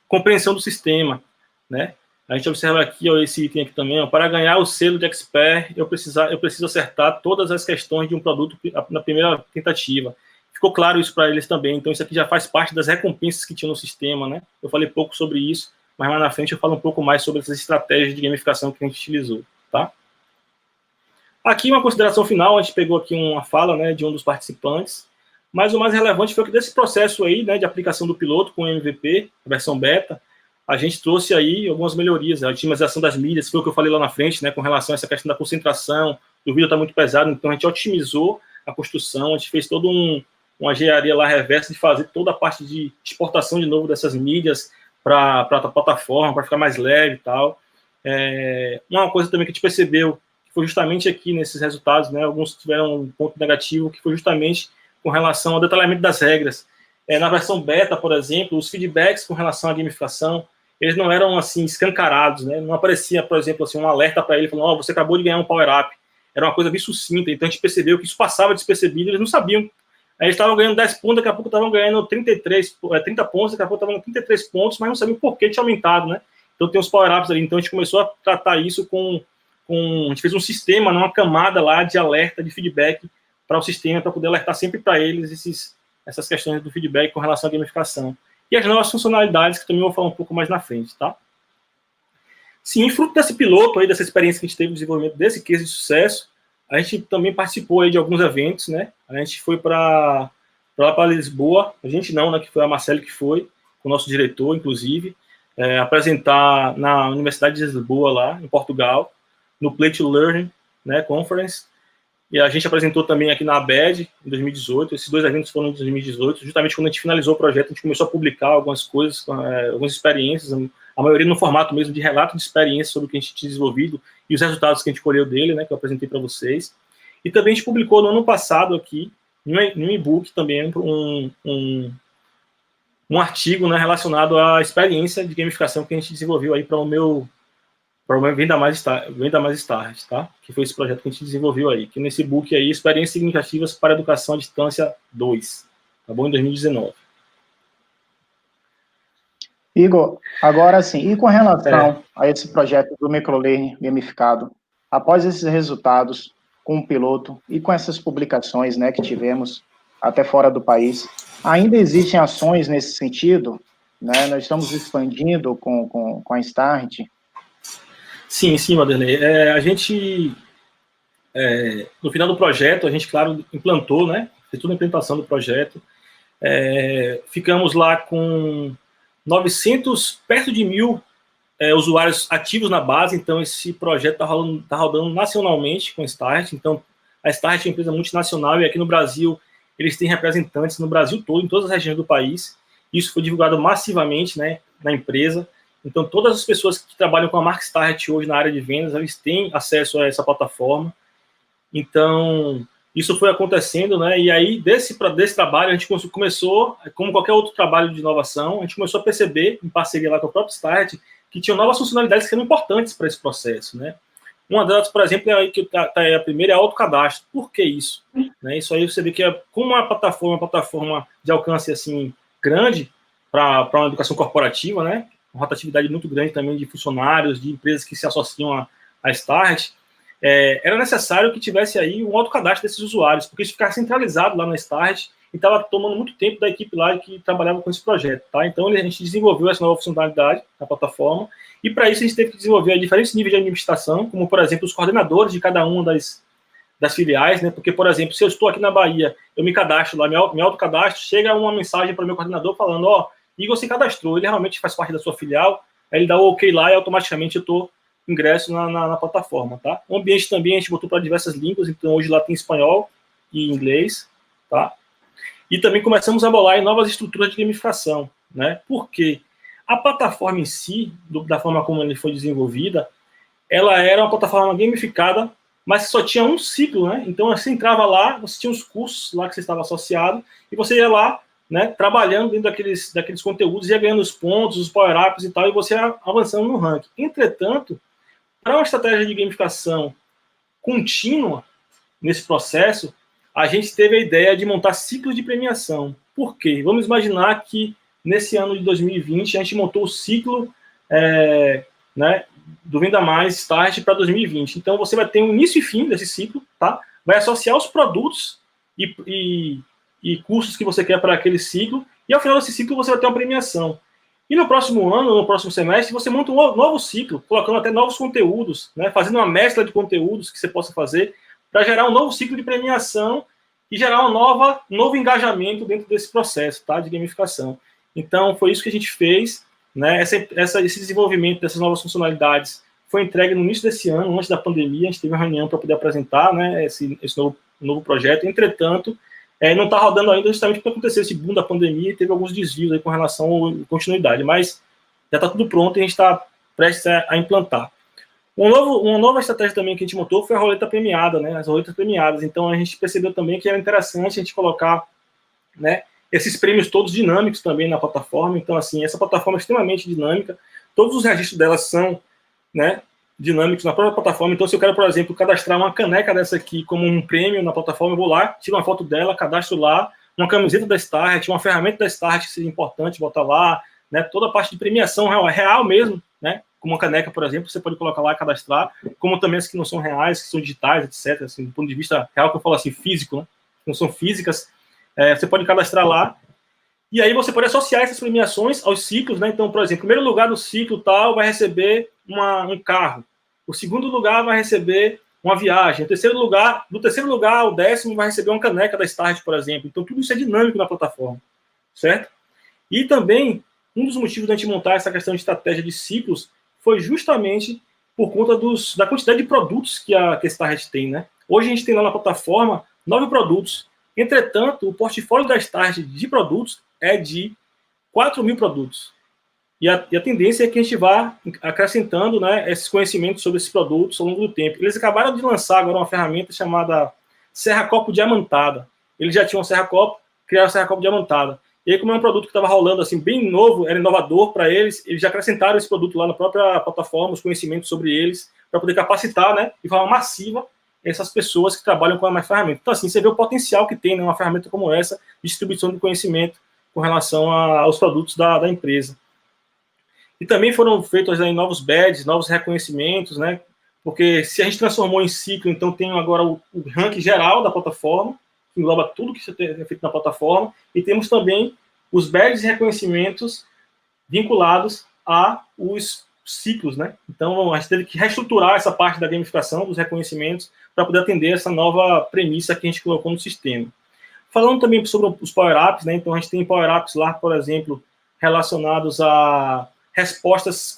Compreensão do sistema, né? A gente observa aqui, ó, esse item aqui também, ó, para ganhar o selo de expert, eu preciso acertar todas as questões de um produto na primeira tentativa. ficou claro isso para eles também. Então, isso aqui já faz parte das recompensas que tinha no sistema, né? Eu falei pouco sobre isso, mas mais na frente eu falo um pouco mais sobre essas estratégias de gamificação que a gente utilizou, tá? Aqui uma consideração final, a gente pegou aqui uma fala, né, de um dos participantes, mas o mais relevante foi que desse processo aí, né, de aplicação do piloto com o MVP, versão beta, a gente trouxe aí algumas melhorias, a otimização das mídias, foi o que eu falei lá na frente, né, com relação a essa questão da concentração, o vídeo está muito pesado, então a gente otimizou a construção, a gente fez toda uma engenharia lá reversa de fazer toda a parte de exportação de novo dessas mídias para a plataforma, para ficar mais leve e tal. Uma coisa também que a gente percebeu, que foi justamente aqui nesses resultados, né, alguns tiveram um ponto negativo, que foi justamente com relação ao detalhamento das regras. Na versão beta, por exemplo, os feedbacks com relação à gamificação, eles não eram assim escancarados, né? Não aparecia, por exemplo, assim, um alerta para ele falando: você acabou de ganhar um power-up. Era uma coisa bem sucinta, então a gente percebeu que isso passava despercebido, eles não sabiam. Aí eles estavam ganhando 10 pontos, daqui a pouco estavam ganhando 30 pontos, daqui a pouco estavam ganhando 33 pontos, mas não sabiam por que tinha aumentado, né? Então tem os power-ups ali, então a gente começou a tratar isso a gente fez um sistema, uma camada lá de alerta, de feedback para o sistema, para poder alertar sempre para eles essas questões do feedback com relação à gamificação. E as novas funcionalidades, que também eu vou falar um pouco mais na frente, tá? Sim, fruto desse piloto aí, dessa experiência que a gente teve no desenvolvimento desse case de sucesso, a gente também participou aí de alguns eventos, né? A gente foi para Lisboa, a gente não, né? Que foi a Marcele que foi, com o nosso diretor, inclusive, apresentar na Universidade de Lisboa, lá, em Portugal, no Play to Learn, né, Conference, e a gente apresentou também aqui na ABED, em 2018, esses dois eventos foram em 2018, justamente quando a gente finalizou o projeto, a gente começou a publicar algumas coisas, algumas experiências, a maioria no formato mesmo de relato de experiência sobre o que a gente tinha desenvolvido e os resultados que a gente colheu dele, né, que eu apresentei para vocês. E também a gente publicou no ano passado aqui, no e-book também, um artigo, né, relacionado à experiência de gamificação que a gente desenvolveu aí para o meu Venda Mais Start, tá? Que foi esse projeto que a gente desenvolveu aí, que nesse book aí, Experiências Significativas para a Educação à Distância 2, tá bom? Em 2019. Igor, agora sim, e com relação a esse projeto do microlearning gamificado, após esses resultados com o piloto e com essas publicações, né, que tivemos até fora do país, ainda existem ações nesse sentido, né? Nós estamos expandindo com a Start. Sim, Vanderlei. A gente, no final do projeto, a gente, claro, implantou, né? Fez toda a implementação do projeto. Ficamos lá com 900, perto de 1.000 usuários ativos na base, então esse projeto está rodando nacionalmente com a Start. Então, a Start é uma empresa multinacional e aqui no Brasil, eles têm representantes no Brasil todo, em todas as regiões do país. Isso foi divulgado massivamente, né, na empresa. Então, todas as pessoas que trabalham com a marca Start hoje na área de vendas, eles têm acesso a essa plataforma. Então, isso foi acontecendo, né? E aí, desse trabalho, a gente começou, como qualquer outro trabalho de inovação, a gente começou a perceber, em parceria lá com o próprio Start, que tinham novas funcionalidades que eram importantes para esse processo, né? Uma delas, por exemplo, a primeira é autocadastro. Por que isso? Né? Isso aí você vê que como uma plataforma de alcance assim grande para uma educação corporativa, né? Uma rotatividade muito grande também de funcionários, de empresas que se associam à Start, era necessário que tivesse aí um autocadastro desses usuários, porque isso ficava centralizado lá na Start e estava tomando muito tempo da equipe lá que trabalhava com esse projeto, tá? Então a gente desenvolveu essa nova funcionalidade na plataforma e para isso a gente teve que desenvolver diferentes níveis de administração, como por exemplo os coordenadores de cada uma das filiais, né? Porque, por exemplo, se eu estou aqui na Bahia, eu me cadastro lá, me autocadastro, chega uma mensagem para o meu coordenador falando, Igor se cadastrou, ele realmente faz parte da sua filial, aí ele dá o OK lá e automaticamente eu estou ingresso na plataforma, tá? O ambiente também a gente botou para diversas línguas, então hoje lá tem espanhol e inglês, tá? E também começamos a bolar em novas estruturas de gamificação, né? Porque a plataforma em si, da forma como ela foi desenvolvida, ela era uma plataforma gamificada, mas só tinha um ciclo, né? Então você entrava lá, você tinha os cursos lá que você estava associado, e você ia lá, né, trabalhando dentro daqueles conteúdos, ia ganhando os pontos, os power-ups e tal, e você ia avançando no ranking. Entretanto, para uma estratégia de gamificação contínua nesse processo, a gente teve a ideia de montar ciclos de premiação. Por quê? Vamos imaginar que nesse ano de 2020 a gente montou o ciclo né, do Venda Mais Start para 2020. Então você vai ter um início e fim desse ciclo, tá? Vai associar os produtos e e cursos que você quer para aquele ciclo, e ao final desse ciclo você vai ter uma premiação. E no próximo ano, no próximo semestre, você monta um novo ciclo, colocando até novos conteúdos, né, fazendo uma mescla de conteúdos que você possa fazer para gerar um novo ciclo de premiação e gerar um novo engajamento dentro desse processo, tá, de gamificação. Então, foi isso que a gente fez, né, esse desenvolvimento dessas novas funcionalidades foi entregue no início desse ano, antes da pandemia, a gente teve uma reunião para poder apresentar, né, esse novo projeto. Entretanto, não está rodando ainda justamente porque aconteceu esse boom da pandemia e teve alguns desvios aí com relação à continuidade, mas já está tudo pronto e a gente está prestes a implantar. Uma nova estratégia também que a gente montou foi a roleta premiada, né, as roletas premiadas. Então, a gente percebeu também que era interessante a gente colocar, né, esses prêmios todos dinâmicos também na plataforma. Então, assim, essa plataforma é extremamente dinâmica, todos os registros delas são, né, dinâmicos na própria plataforma. Então, se eu quero, por exemplo, cadastrar uma caneca dessa aqui como um prêmio na plataforma, eu vou lá, tiro uma foto dela, cadastro lá, uma camiseta da Start, uma ferramenta da Start que seria importante botar lá, né, toda a parte de premiação real mesmo, né, como uma caneca, por exemplo, você pode colocar lá e cadastrar, como também as que não são reais, que são digitais, etc., assim, do ponto de vista real, que eu falo assim, físico, né, não são físicas, você pode cadastrar lá. E aí você pode associar essas premiações aos ciclos, né? Então, por exemplo, o primeiro lugar do ciclo tal vai receber um carro. O segundo lugar vai receber uma viagem. Do terceiro lugar ao 10º vai receber uma caneca da Start, por exemplo. Então, tudo isso é dinâmico na plataforma, certo? E também, um dos motivos da gente montar essa questão de estratégia de ciclos foi justamente por conta da quantidade de produtos que a Start tem, né? Hoje a gente tem lá na plataforma 9 produtos. Entretanto, o portfólio da Start de produtos é de 4.000 produtos. E a tendência é que a gente vá acrescentando, né, esses conhecimentos sobre esses produtos ao longo do tempo. Eles acabaram de lançar agora uma ferramenta chamada Serra Copo Diamantada. Eles já tinham Serra Copo, criaram a Serra Copo Diamantada. E aí, como é um produto que estava rolando assim, bem novo, era inovador para eles já acrescentaram esse produto lá na própria plataforma, os conhecimentos sobre eles, para poder capacitar, né, de forma massiva essas pessoas que trabalham com a ferramenta. Então, assim, você vê o potencial que tem, né, uma ferramenta como essa, de distribuição de conhecimento com relação aos produtos da empresa. E também foram feitos aí novos badges, novos reconhecimentos, né? Porque se a gente transformou em ciclo, então tem agora o ranking geral da plataforma, que engloba tudo que é feito na plataforma, e temos também os badges e reconhecimentos vinculados aos ciclos, né? Então, a gente teve que reestruturar essa parte da gamificação, dos reconhecimentos, para poder atender essa nova premissa que a gente colocou no sistema. Falando também sobre os power-ups, né? Então, a gente tem power-ups lá, por exemplo, relacionados a respostas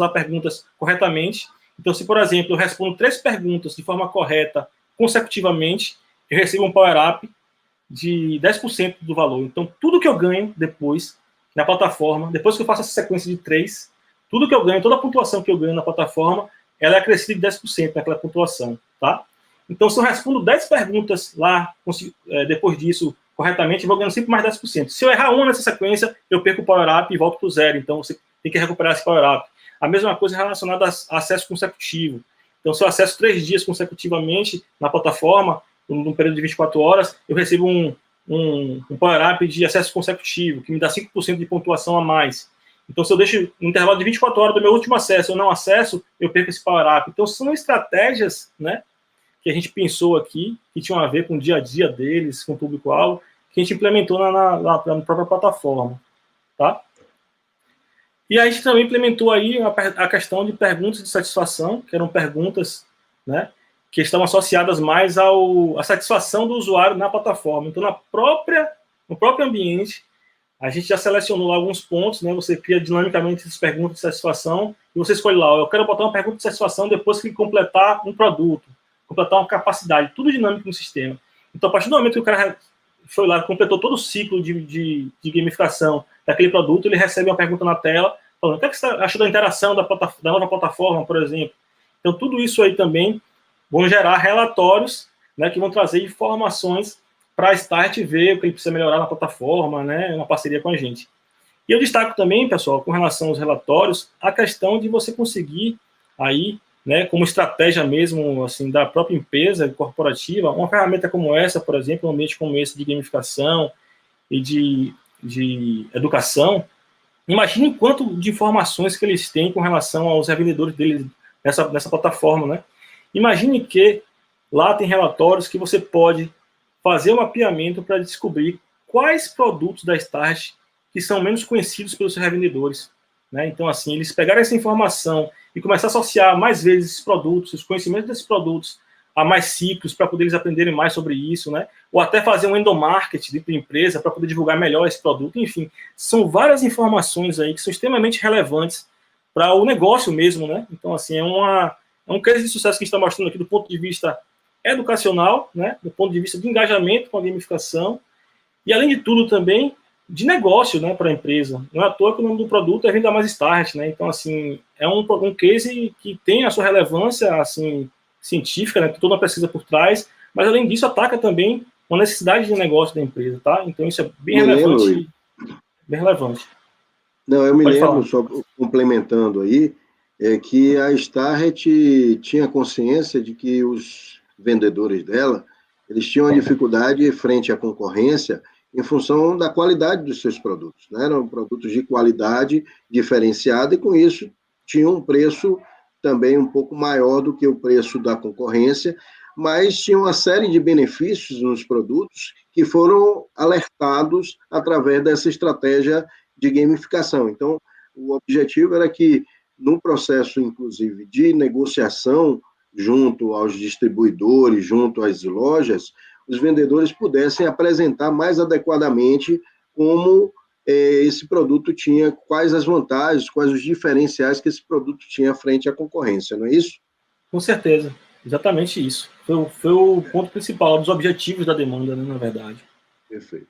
a perguntas corretamente. Então, se, por exemplo, eu respondo 3 perguntas de forma correta consecutivamente, eu recebo um power-up de 10% do valor. Então, tudo que eu ganho depois na plataforma, depois que eu faço essa sequência de 3, tudo que eu ganho, toda a pontuação que eu ganho na plataforma, ela é acrescida de 10% naquela pontuação, tá? Então, se eu respondo 10 perguntas lá, depois disso, corretamente, eu vou ganhando sempre mais 10%. Se eu errar uma nessa sequência, eu perco o power-up e volto para o 0. Então, você tem que recuperar esse power-up. A mesma coisa relacionada a acesso consecutivo. Então, se eu acesso 3 dias consecutivamente na plataforma, num período de 24 horas, eu recebo um power-up de acesso consecutivo, que me dá 5% de pontuação a mais. Então, se eu deixo no intervalo de 24 horas do meu último acesso, eu não acesso, eu perco esse power-up. Então, são estratégias, né, que a gente pensou aqui, que tinham a ver com o dia a dia deles, com o público-alvo, que a gente implementou na própria plataforma, tá? E a gente também implementou aí a questão de perguntas de satisfação, que eram perguntas, né, que estão associadas mais à satisfação do usuário na plataforma. Então, no próprio ambiente, a gente já selecionou lá alguns pontos, né? Você cria dinamicamente essas perguntas de satisfação e você escolhe lá, eu quero botar uma pergunta de satisfação depois que completar um produto, completar uma capacidade, tudo dinâmico no sistema. Então, a partir do momento que o cara foi lá, completou todo o ciclo de gamificação daquele produto, ele recebe uma pergunta na tela, falando, o que você achou da interação da nova plataforma, por exemplo? Então, tudo isso aí também vão gerar relatórios, né, que vão trazer informações para a Start ver o que ele precisa melhorar na plataforma, né, uma parceria com a gente. E eu destaco também, pessoal, com relação aos relatórios, a questão de você conseguir aí, né, como estratégia mesmo, assim, da própria empresa corporativa, uma ferramenta como essa, por exemplo, um ambiente como esse de gamificação e de educação, imagine quanto de informações que eles têm com relação aos revendedores deles nessa plataforma, né? Imagine que lá tem relatórios que você pode fazer o mapeamento para descobrir quais produtos da Start que são menos conhecidos pelos seus revendedores, né? Então, assim, eles pegaram essa informação e começar a associar mais vezes esses produtos, os conhecimentos desses produtos a mais ciclos, para poder eles aprenderem mais sobre isso, né? Ou até fazer um endomarketing dentro da empresa para poder divulgar melhor esse produto. Enfim, são várias informações aí que são extremamente relevantes para o negócio mesmo, né? Então, assim, é um case de sucesso que a gente está mostrando aqui do ponto de vista educacional, né? Do ponto de vista de engajamento com a gamificação e, além de tudo, também de negócio, né, para a empresa. Não é à toa que o nome do produto é Venda Mais Start, né? Então, assim, é um case que tem a sua relevância, assim, científica, né? Toda uma pesquisa por trás, mas, além disso, ataca também uma necessidade de negócio da empresa, tá? Então, isso é bem relevante. Bem relevante. Não, eu me Pode lembro, falar. só complementando aí, que a Starrett tinha consciência de que os vendedores dela, eles tinham uma dificuldade frente à concorrência em função da qualidade dos seus produtos, né? Eram produtos de qualidade diferenciada e, com isso, tinham um preço também um pouco maior do que o preço da concorrência, mas tinha uma série de benefícios nos produtos que foram alertados através dessa estratégia de gamificação. Então, o objetivo era que, no processo, inclusive, de negociação junto aos distribuidores, junto às lojas, os vendedores pudessem apresentar mais adequadamente como esse produto tinha, quais as vantagens, quais os diferenciais que esse produto tinha frente à concorrência, não é isso? Com certeza, exatamente isso. Foi o ponto principal, dos objetivos da demanda, né, na verdade. Perfeito.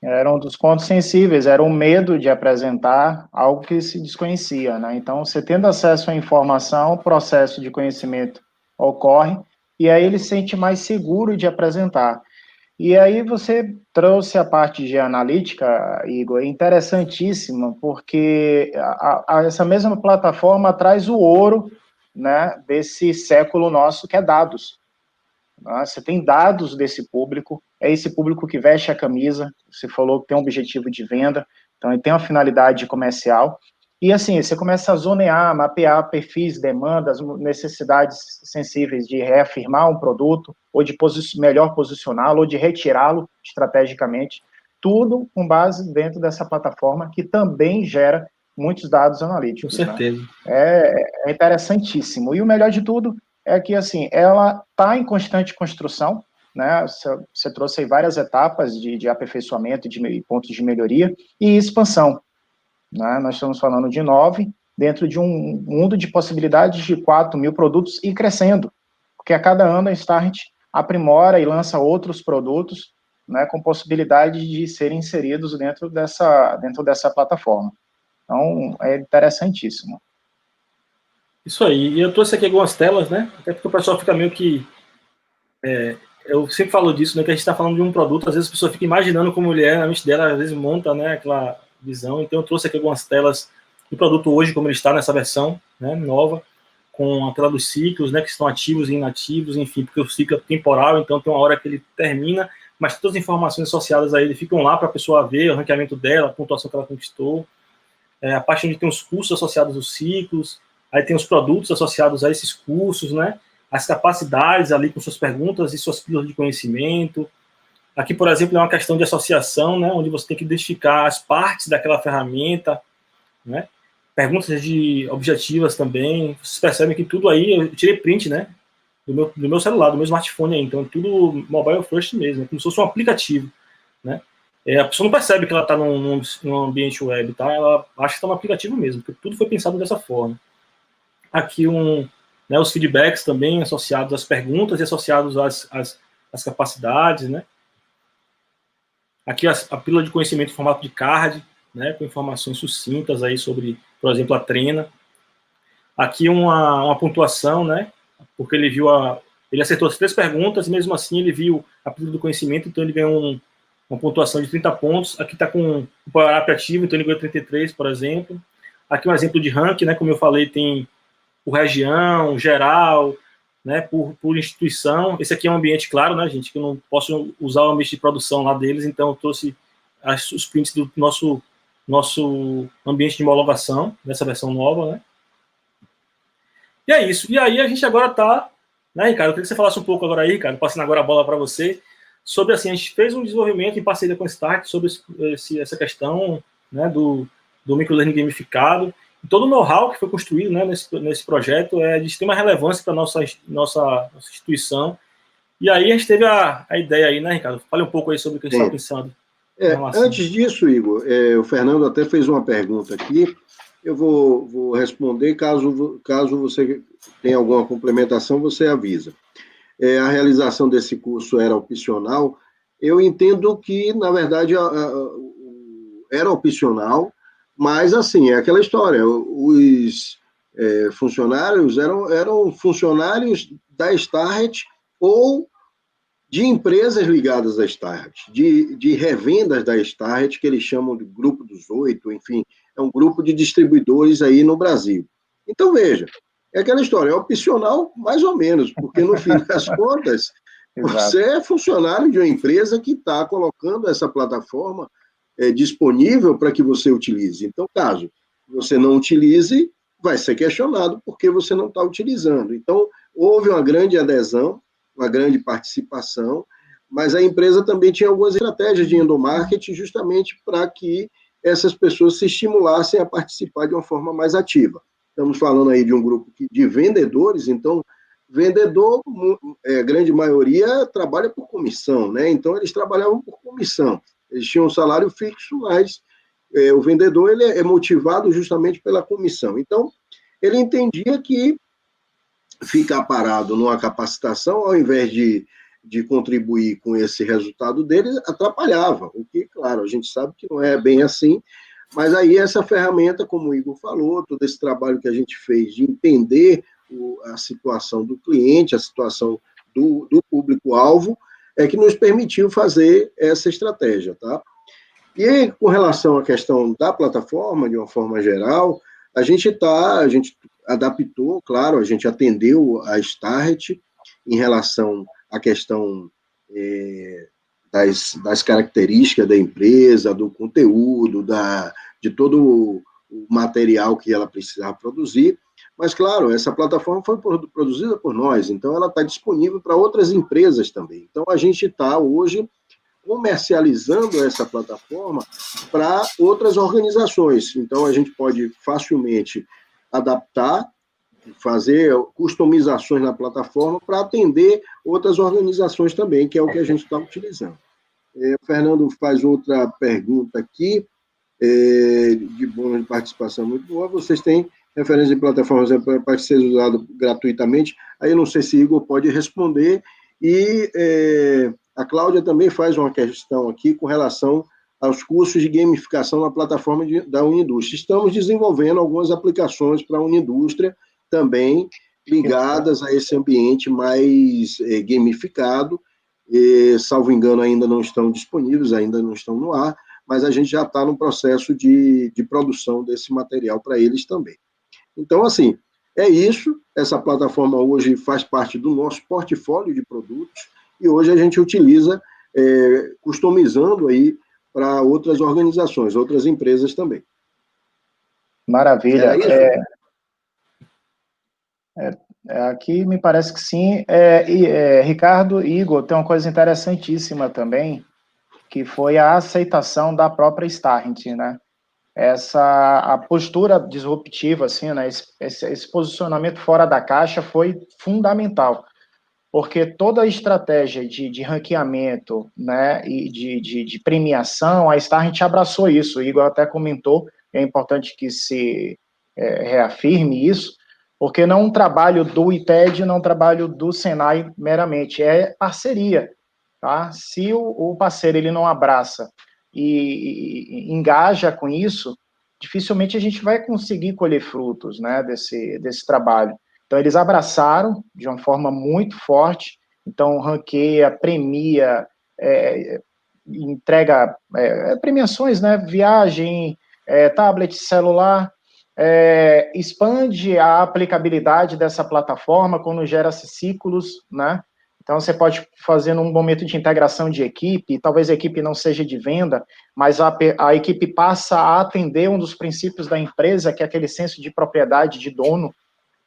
Era um dos pontos sensíveis, era o medo de apresentar algo que se desconhecia, né? Então, você tendo acesso à informação, o processo de conhecimento ocorre, e aí ele se sente mais seguro de apresentar. E aí você trouxe a parte de analítica, Igor, interessantíssima, porque essa mesma plataforma traz o ouro, né, desse século nosso, que é dados. Você tem dados desse público, é esse público que veste a camisa, você falou que tem um objetivo de venda, então ele tem uma finalidade comercial, e assim, você começa a zonear, mapear perfis, demandas, necessidades sensíveis de reafirmar um produto, ou de melhor posicioná-lo, ou de retirá-lo estrategicamente, tudo com base dentro dessa plataforma, que também gera muitos dados analíticos. Com certeza. Né? É interessantíssimo, e o melhor de tudo é que, assim, ela está em constante construção, né? Você trouxe aí várias etapas de aperfeiçoamento, de pontos de melhoria e expansão, né? Nós estamos falando de 9, dentro de um mundo de possibilidades de 4.000 produtos e crescendo, porque a cada ano a Start aprimora e lança outros produtos, né, com possibilidade de serem inseridos dentro dessa plataforma. Então, é interessantíssimo. Isso aí. E eu trouxe aqui algumas telas, né? Até porque o pessoal fica meio que... eu sempre falo disso, né? Que a gente está falando de um produto, às vezes a pessoa fica imaginando como ele é na mente dela, às vezes monta, né, aquela visão. Então eu trouxe aqui algumas telas do produto hoje, como ele está nessa versão, né, nova, com a tela dos ciclos, né, que estão ativos e inativos, enfim, porque o ciclo é temporal, então tem uma hora que ele termina, mas todas as informações associadas a ele ficam lá para a pessoa ver o ranqueamento dela, a pontuação que ela conquistou, a parte onde tem os custos associados aos ciclos, aí tem os produtos associados a esses cursos, né? As capacidades ali com suas perguntas e suas pílulas de conhecimento. Aqui, por exemplo, é uma questão de associação, né? Onde você tem que identificar as partes daquela ferramenta, né? Perguntas de objetivas também. Vocês percebem que tudo aí, eu tirei print, né? Do meu celular, do meu smartphone aí. Então, tudo mobile first mesmo, como se fosse um aplicativo, né? A pessoa não percebe que ela está num ambiente web, tá? Ela acha que está no aplicativo mesmo, porque tudo foi pensado dessa forma. Aqui né, os feedbacks também associados às perguntas e associados às capacidades, né? Aqui a pílula de conhecimento em formato de card, né, com informações sucintas aí sobre, por exemplo, a treina. Aqui uma pontuação, né? Porque ele acertou as 3 perguntas, e mesmo assim ele viu a pílula do conhecimento, então ele ganhou uma pontuação de 30 pontos. Aqui está com o power-up ativo, então ele ganhou 33, por exemplo. Aqui um exemplo de ranking, né? Como eu falei, tem por região, geral, né, por instituição. Esse aqui é um ambiente, claro, né, gente, que eu não posso usar o ambiente de produção lá deles, então eu trouxe os prints do nosso ambiente de homologação, nessa versão nova, né. E é isso. E aí a gente agora está, né, Ricardo, eu queria que você falasse um pouco agora aí, Ricardo, passando agora a bola para você, sobre, assim, a gente fez um desenvolvimento em parceria com o Start sobre essa questão, né, do microlearning gamificado. E todo o know-how que foi construído, né, nesse projeto é de extrema relevância para a nossa instituição. E aí a gente teve a ideia aí, né, Ricardo? Fale um pouco aí sobre o que a gente está pensando. Antes disso, Igor, o Fernando até fez uma pergunta aqui, eu vou responder, caso você tenha alguma complementação, você avisa. A realização desse curso era opcional, eu entendo que, na verdade, era opcional, mas, assim, é aquela história, os funcionários eram funcionários da Starrett ou de empresas ligadas à Starrett, de revendas da Starrett, que eles chamam de Grupo dos 8, enfim, é um grupo de distribuidores aí no Brasil. Então, veja, é aquela história, é opcional mais ou menos, porque no fim das contas, você é funcionário de uma empresa que está colocando essa plataforma disponível para que você utilize. Então, caso você não utilize, vai ser questionado porque você não está utilizando. Então, houve uma grande adesão, uma grande participação, mas a empresa também tinha algumas estratégias de endomarketing justamente para que essas pessoas se estimulassem a participar de uma forma mais ativa. Estamos falando aí de um grupo de vendedores, então, vendedor, a grande maioria, trabalha por comissão, né? Então, eles trabalhavam por comissão. Eles tinham um salário fixo, mas o vendedor ele é motivado justamente pela comissão. Então, ele entendia que ficar parado numa capacitação, ao invés de contribuir com esse resultado dele, atrapalhava. O que, claro, a gente sabe que não é bem assim, mas aí essa ferramenta, como o Igor falou, todo esse trabalho que a gente fez de entender a situação do cliente, a situação do público-alvo, é que nos permitiu fazer essa estratégia, tá? E com relação à questão da plataforma, de uma forma geral, a gente adaptou, claro, a gente atendeu a Starrett em relação à questão das características da empresa, do conteúdo, de todo o material que ela precisava produzir, mas, claro, essa plataforma foi produzida por nós, então ela está disponível para outras empresas também. Então, a gente está hoje comercializando essa plataforma para outras organizações. Então, a gente pode facilmente adaptar, fazer customizações na plataforma para atender outras organizações também, que é o que a gente está utilizando. O Fernando faz outra pergunta aqui, de bônus de participação muito boa. Vocês têm referência de plataformas para ser usado gratuitamente? Aí eu não sei se Igor pode responder. E a Cláudia também faz uma questão aqui com relação aos cursos de gamificação na plataforma da Unindústria. Estamos desenvolvendo algumas aplicações para a Unindústria também ligadas a esse ambiente mais gamificado. Salvo engano, ainda não estão disponíveis, ainda não estão no ar, mas a gente já está no processo de produção desse material para eles também. Então, assim, é isso. Essa plataforma hoje faz parte do nosso portfólio de produtos e hoje a gente utiliza customizando aí para outras organizações, outras empresas também. Maravilha. Aqui me parece que sim. Ricardo e Igor, tem uma coisa interessantíssima também, que foi a aceitação da própria Starrett, né? A postura disruptiva, assim, né? Esse posicionamento fora da caixa foi fundamental, porque toda a estratégia de ranqueamento, né, e de premiação, a Starrett abraçou isso. O Igor até comentou, é importante que se reafirme isso, porque não é um trabalho do ITED, não é um trabalho do Senai meramente, é parceria, tá? Se o parceiro ele não abraça e engaja com isso, dificilmente a gente vai conseguir colher frutos, né, desse trabalho. Então, eles abraçaram de uma forma muito forte, então, ranqueia, premia, entrega premiações, né, viagem, tablet, celular, expande a aplicabilidade dessa plataforma quando gera ciclos, né? Então, você pode fazer num momento de integração de equipe, talvez a equipe não seja de venda, mas a equipe passa a atender um dos princípios da empresa, que é aquele senso de propriedade, de dono,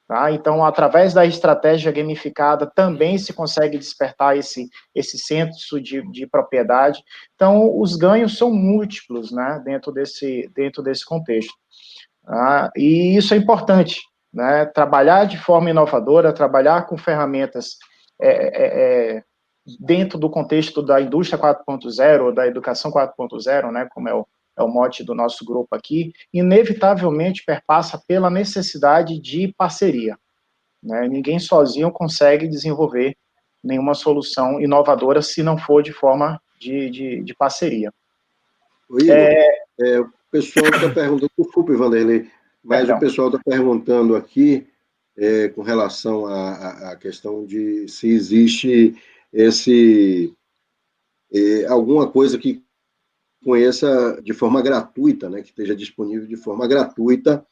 Tá? Então, através da estratégia gamificada, também se consegue despertar esse senso de propriedade. Então, os ganhos são múltiplos, né, dentro desse contexto. Tá? E isso é importante, né, trabalhar de forma inovadora, trabalhar com ferramentas dentro do contexto da indústria 4.0, da educação 4.0, né, como é o mote do nosso grupo aqui, inevitavelmente perpassa pela necessidade de parceria. Né? Ninguém sozinho consegue desenvolver nenhuma solução inovadora se não for de forma de parceria. O pessoal está perguntando, desculpe, Vanderlei, mas perdão. O pessoal está perguntando aqui com relação à questão de se existe alguma coisa que conheça de forma gratuita, né, que esteja disponível de forma gratuita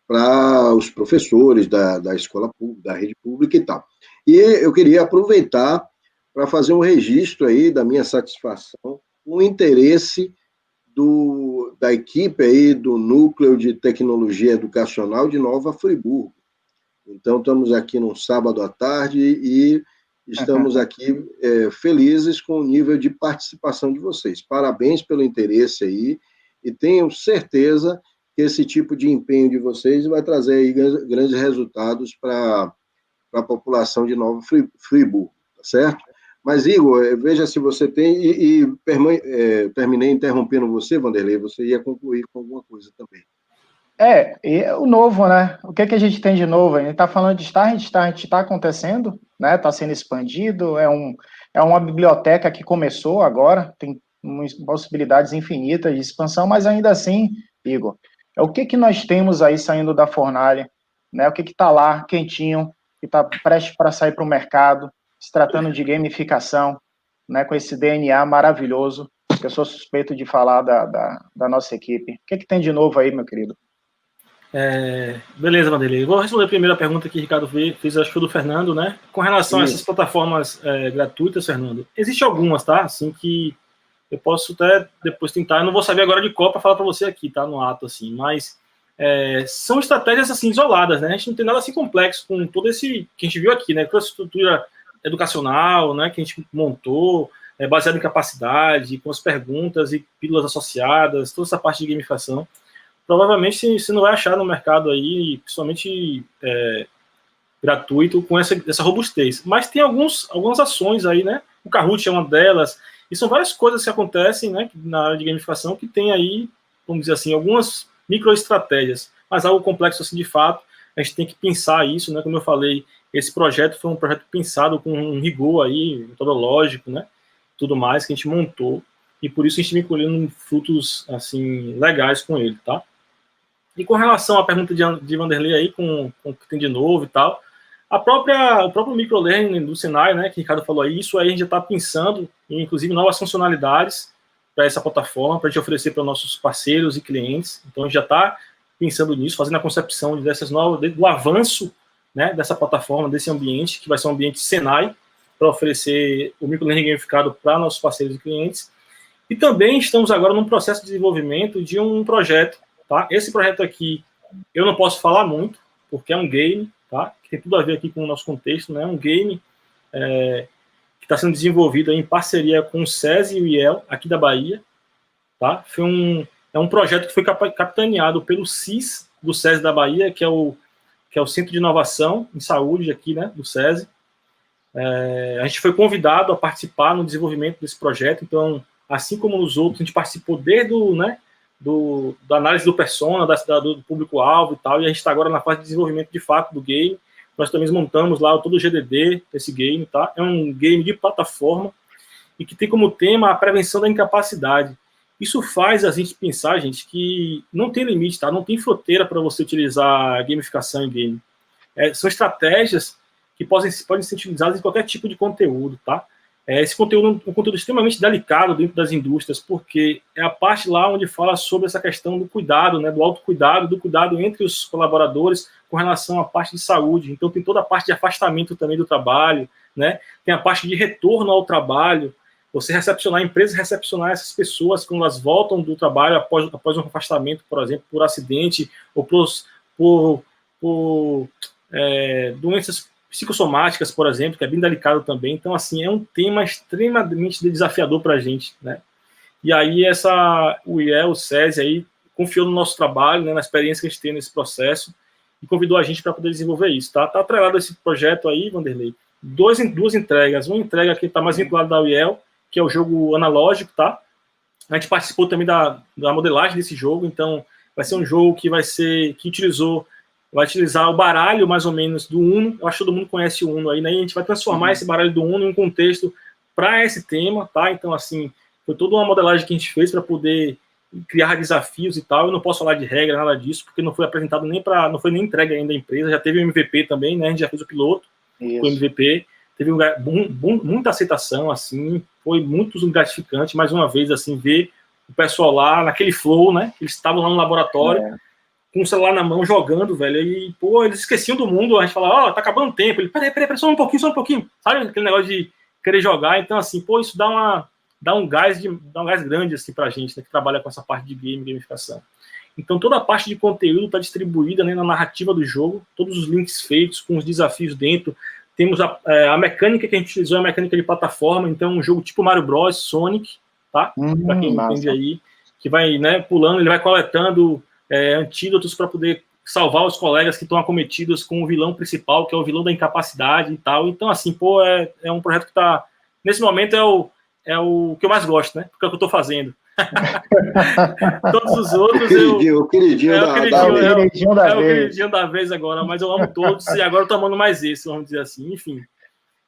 para os professores da escola pública, da rede pública e tal. E eu queria aproveitar para fazer um registro aí da minha satisfação, o interesse da equipe aí do Núcleo de Tecnologia Educacional de Nova Friburgo. Então, estamos aqui num sábado à tarde e estamos aqui felizes com o nível de participação de vocês. Parabéns pelo interesse aí e tenho certeza que esse tipo de empenho de vocês vai trazer aí grandes resultados para a população de Nova Friburgo, tá certo? Mas, Igor, veja se você tem, terminei interrompendo você, Vanderlei, você ia concluir com alguma coisa também. E o novo, né? O que a gente tem de novo? A gente está falando de Start está acontecendo, né? Está sendo expandido, é uma biblioteca que começou agora, tem possibilidades infinitas de expansão, mas ainda assim, Igor, o que nós temos aí saindo da fornalha, né? O que está lá, quentinho, que está prestes para sair para o mercado, se tratando de gamificação, né? Com esse DNA maravilhoso, que eu sou suspeito de falar da nossa equipe. O que tem de novo aí, meu querido? Beleza, Vanderlei. Vou responder a primeira pergunta que o Ricardo fez, acho que foi do Fernando, né? Com relação a essas plataformas gratuitas, Fernando, existem algumas, tá? Assim que eu posso até depois tentar, eu não vou saber agora de qual para falar para você aqui, tá? No ato, assim, mas são estratégias, assim, isoladas, né? A gente não tem nada assim complexo com todo esse que a gente viu aqui, né? Toda a estrutura educacional, né? Que a gente montou, baseado em capacidade, com as perguntas e pílulas associadas, toda essa parte de gamificação. Provavelmente você não vai achar no mercado aí, principalmente gratuito, com essa robustez. Mas tem algumas ações aí, né? O Kahoot é uma delas, e são várias coisas que acontecem, né, na área de gamificação que tem aí, vamos dizer assim, algumas microestratégias, mas algo complexo assim de fato, a gente tem que pensar isso, né? Como eu falei, esse projeto foi um projeto pensado com um rigor aí, metodológico, né? Tudo mais que a gente montou, e por isso a gente vem colhendo frutos, assim, legais com ele, tá? E com relação à pergunta de Vanderlei aí, com o que tem de novo e tal, o próprio microlearning do Senai, né, que o Ricardo falou aí, isso aí a gente já está pensando em, inclusive, novas funcionalidades para essa plataforma, para a gente oferecer para nossos parceiros e clientes. Então, a gente já está pensando nisso, fazendo a concepção dessas novas, do avanço, né, dessa plataforma, desse ambiente, que vai ser um ambiente Senai, para oferecer o microlearning gamificado para nossos parceiros e clientes. E também estamos agora num processo de desenvolvimento de um projeto, tá? Esse projeto aqui, eu não posso falar muito, porque é um game, tá? Que tem tudo a ver aqui com o nosso contexto, né? Um game que está sendo desenvolvido em parceria com o SESI e o IEL, aqui da Bahia, tá? É um projeto que foi capitaneado pelo CIS, do SESI da Bahia, que é o Centro de Inovação em Saúde aqui, né? Do SESI. A gente foi convidado a participar no desenvolvimento desse projeto, então, assim como nos outros, a gente participou desde da análise do persona, do público-alvo e tal, e a gente está agora na fase de desenvolvimento de fato do game. Nós também montamos lá todo o GDD desse game, tá? É um game de plataforma e que tem como tema a prevenção da incapacidade. Isso faz a gente pensar, gente, que não tem limite, tá? Não tem fronteira para você utilizar gamificação em game. São estratégias que podem ser utilizadas em qualquer tipo de conteúdo, tá? Esse conteúdo é um conteúdo extremamente delicado dentro das indústrias, porque é a parte lá onde fala sobre essa questão do cuidado, né, do autocuidado, do cuidado entre os colaboradores com relação à parte de saúde. Então, tem toda a parte de afastamento também do trabalho, né? Tem a parte de retorno ao trabalho, você recepcionar, a empresa recepcionar essas pessoas quando elas voltam do trabalho após um afastamento, por exemplo, por acidente, ou por doenças psicossomáticas, por exemplo, que é bem delicado também. Então, assim, é um tema extremamente desafiador para a gente, né? E aí, o IEL, o SESI, aí, confiou no nosso trabalho, né, na experiência que a gente tem nesse processo, e convidou a gente para poder desenvolver isso, tá? Tá atrelado a esse projeto aí, Vanderlei, duas entregas. Uma entrega que está mais vinculada da UEL, que é o jogo analógico, tá? A gente participou também da modelagem desse jogo, então vai ser um jogo que vai utilizar o baralho, mais ou menos, do Uno. Eu acho que todo mundo conhece o Uno aí, né? E a gente vai transformar esse baralho do Uno em um contexto para esse tema, tá? Então, assim, foi toda uma modelagem que a gente fez para poder criar desafios e tal. Eu não posso falar de regra, nada disso, porque não foi apresentado não foi nem entregue ainda à empresa. Já teve o MVP também, né? A gente já fez o piloto com o MVP. Teve muita aceitação, assim, foi muito gratificante, mais uma vez, assim, ver o pessoal lá naquele flow, né? Eles estavam lá no laboratório, com o celular na mão, jogando, velho, e, pô, eles esqueciam do mundo. A gente falava, tá acabando o tempo. Ele, peraí, só um pouquinho, sabe? Aquele negócio de querer jogar. Então, assim, pô, isso dá um gás grande, assim, pra gente, né, que trabalha com essa parte de gamificação. Então, toda a parte de conteúdo está distribuída, né, na narrativa do jogo, todos os links feitos, com os desafios dentro. Temos a mecânica que a gente utilizou, a mecânica de plataforma, então um jogo tipo Mario Bros, Sonic, tá? Para quem entende aí, que vai, né, pulando, ele vai coletando antídotos para poder salvar os colegas que estão acometidos com o vilão principal, que é o vilão da incapacidade e tal. Então, assim, pô, é um projeto que está, nesse momento, é o que eu mais gosto, né? Porque é o que eu estou fazendo. Todos os outros o queridinho da vez agora, mas eu amo todos e agora eu tô amando mais esse, vamos dizer assim. Enfim,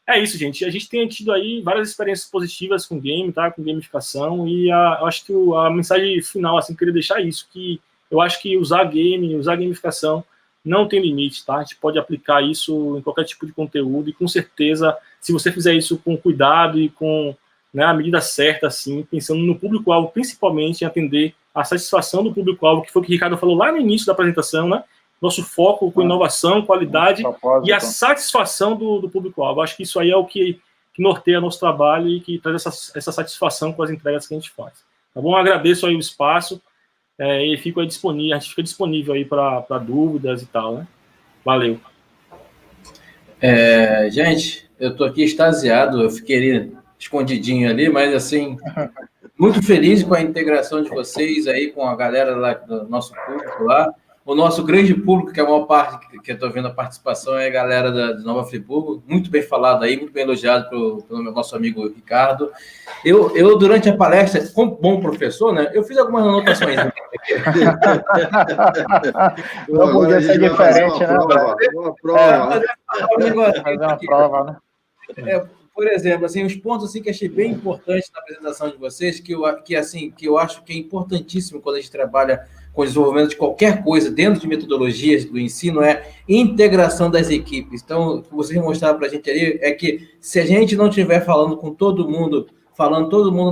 é isso, gente. A gente tem tido aí várias experiências positivas com game, tá? Com gamificação, e eu acho que a mensagem final, assim, queria deixar isso, que eu acho que usar gamificação não tem limite, tá? A gente pode aplicar isso em qualquer tipo de conteúdo, e com certeza, se você fizer isso com cuidado e com, né, a medida certa, assim, pensando no público-alvo, principalmente em atender a satisfação do público-alvo, que foi o que o Ricardo falou lá no início da apresentação, né? Nosso foco com inovação, qualidade e a satisfação do público-alvo. Acho que isso aí é o que norteia nosso trabalho e que traz essa satisfação com as entregas que a gente faz. Tá bom? Eu agradeço aí o espaço e fico aí disponível, a gente fica disponível aí para dúvidas e tal, né? Valeu. Gente, eu estou aqui extasiado, eu fiquei escondidinho ali, mas assim, muito feliz com a integração de vocês aí com a galera lá do nosso público lá. O nosso grande público, que é a maior parte que eu estou vendo a participação, é a galera de Nova Friburgo, muito bem falado aí, muito bem elogiado pelo meu nosso amigo Ricardo. Eu, durante a palestra, como bom professor, né, eu fiz algumas anotações. Não podia ser diferente, né? Uma prova. Fazer uma prova, né? Por exemplo, assim, os pontos assim, que achei bem importantes na apresentação de vocês, que eu acho que é importantíssimo quando a gente trabalha com o desenvolvimento de qualquer coisa dentro de metodologias do ensino, é integração das equipes. Então, o que vocês mostraram para a gente ali é que se a gente não estiver falando com todo mundo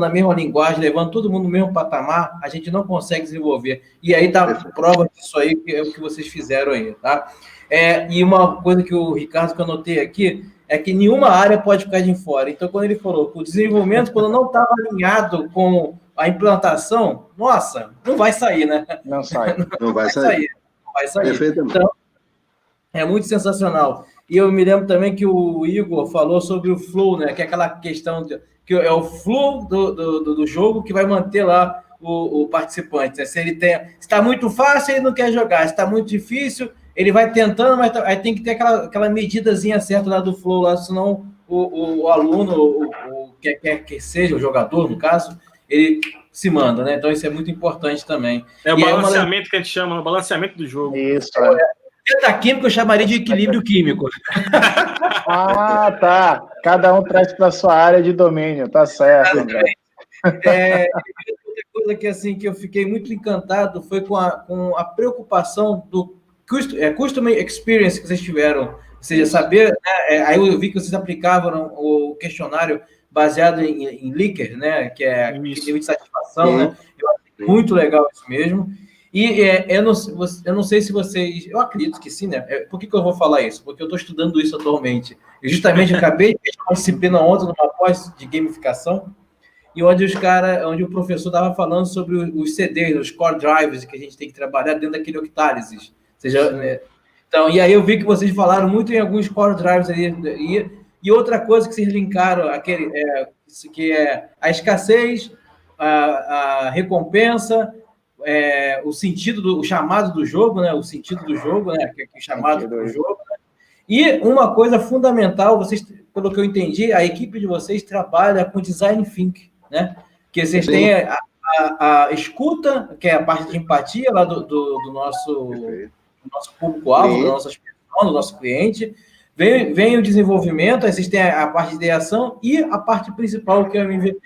na mesma linguagem, levando todo mundo no mesmo patamar, a gente não consegue desenvolver. E aí dá prova disso aí, que é o que vocês fizeram aí, tá? E uma coisa que o Ricardo, que eu anotei aqui, é que nenhuma área pode ficar de fora. Então, quando ele falou que o desenvolvimento, quando não estava alinhado com a implantação, nossa, não vai sair, né? Não sai. Não vai sair. Não vai sair. Perfeitamente. Então, é muito sensacional. E eu me lembro também que o Igor falou sobre o flow, né? Que é aquela questão que é o flow do jogo que vai manter lá o participante. Né? Se está muito fácil, ele não quer jogar. Se está muito difícil, ele vai tentando, mas aí tem que ter aquela medidazinha certa lá do flow, lá, senão o aluno, quer que seja o jogador, no caso, ele se manda, né? Então isso é muito importante também. É o balanceamento que a gente chama, o balanceamento do jogo. Isso, Da química eu chamaria de equilíbrio químico. Ah, tá. Cada um traz para sua área de domínio, tá certo. Outra coisa que, assim, que eu fiquei muito encantado foi com a preocupação do Customer Experience que vocês tiveram. Ou seja, saber, né, aí eu vi que vocês aplicavam o questionário baseado em Likert, né, que é nível de satisfação, né? Eu acho muito legal isso mesmo. E eu não sei se vocês... Eu acredito que sim, né? Por que eu vou falar isso? Porque eu estou estudando isso atualmente. Eu justamente acabei de ter uma disciplina ontem numa pós de gamificação, e onde o professor estava falando sobre os CDs, os core drivers que a gente tem que trabalhar dentro daquele octálisis. Ou seja, Então, e aí eu vi que vocês falaram muito em alguns core drivers ali, e outra coisa que vocês linkaram, que é a escassez, a recompensa, o sentido, o chamado do jogo, né? O sentido do jogo, né? Que é o chamado do jogo. Né? E uma coisa fundamental, vocês, pelo que eu entendi, a equipe de vocês trabalha com design thinking, né? Que vocês têm a escuta, que é a parte de empatia lá do nosso público-alvo, da nossa expressão, do nosso cliente. Vem o desenvolvimento, aí vocês têm a parte de ideação e a parte principal, que é o MVP.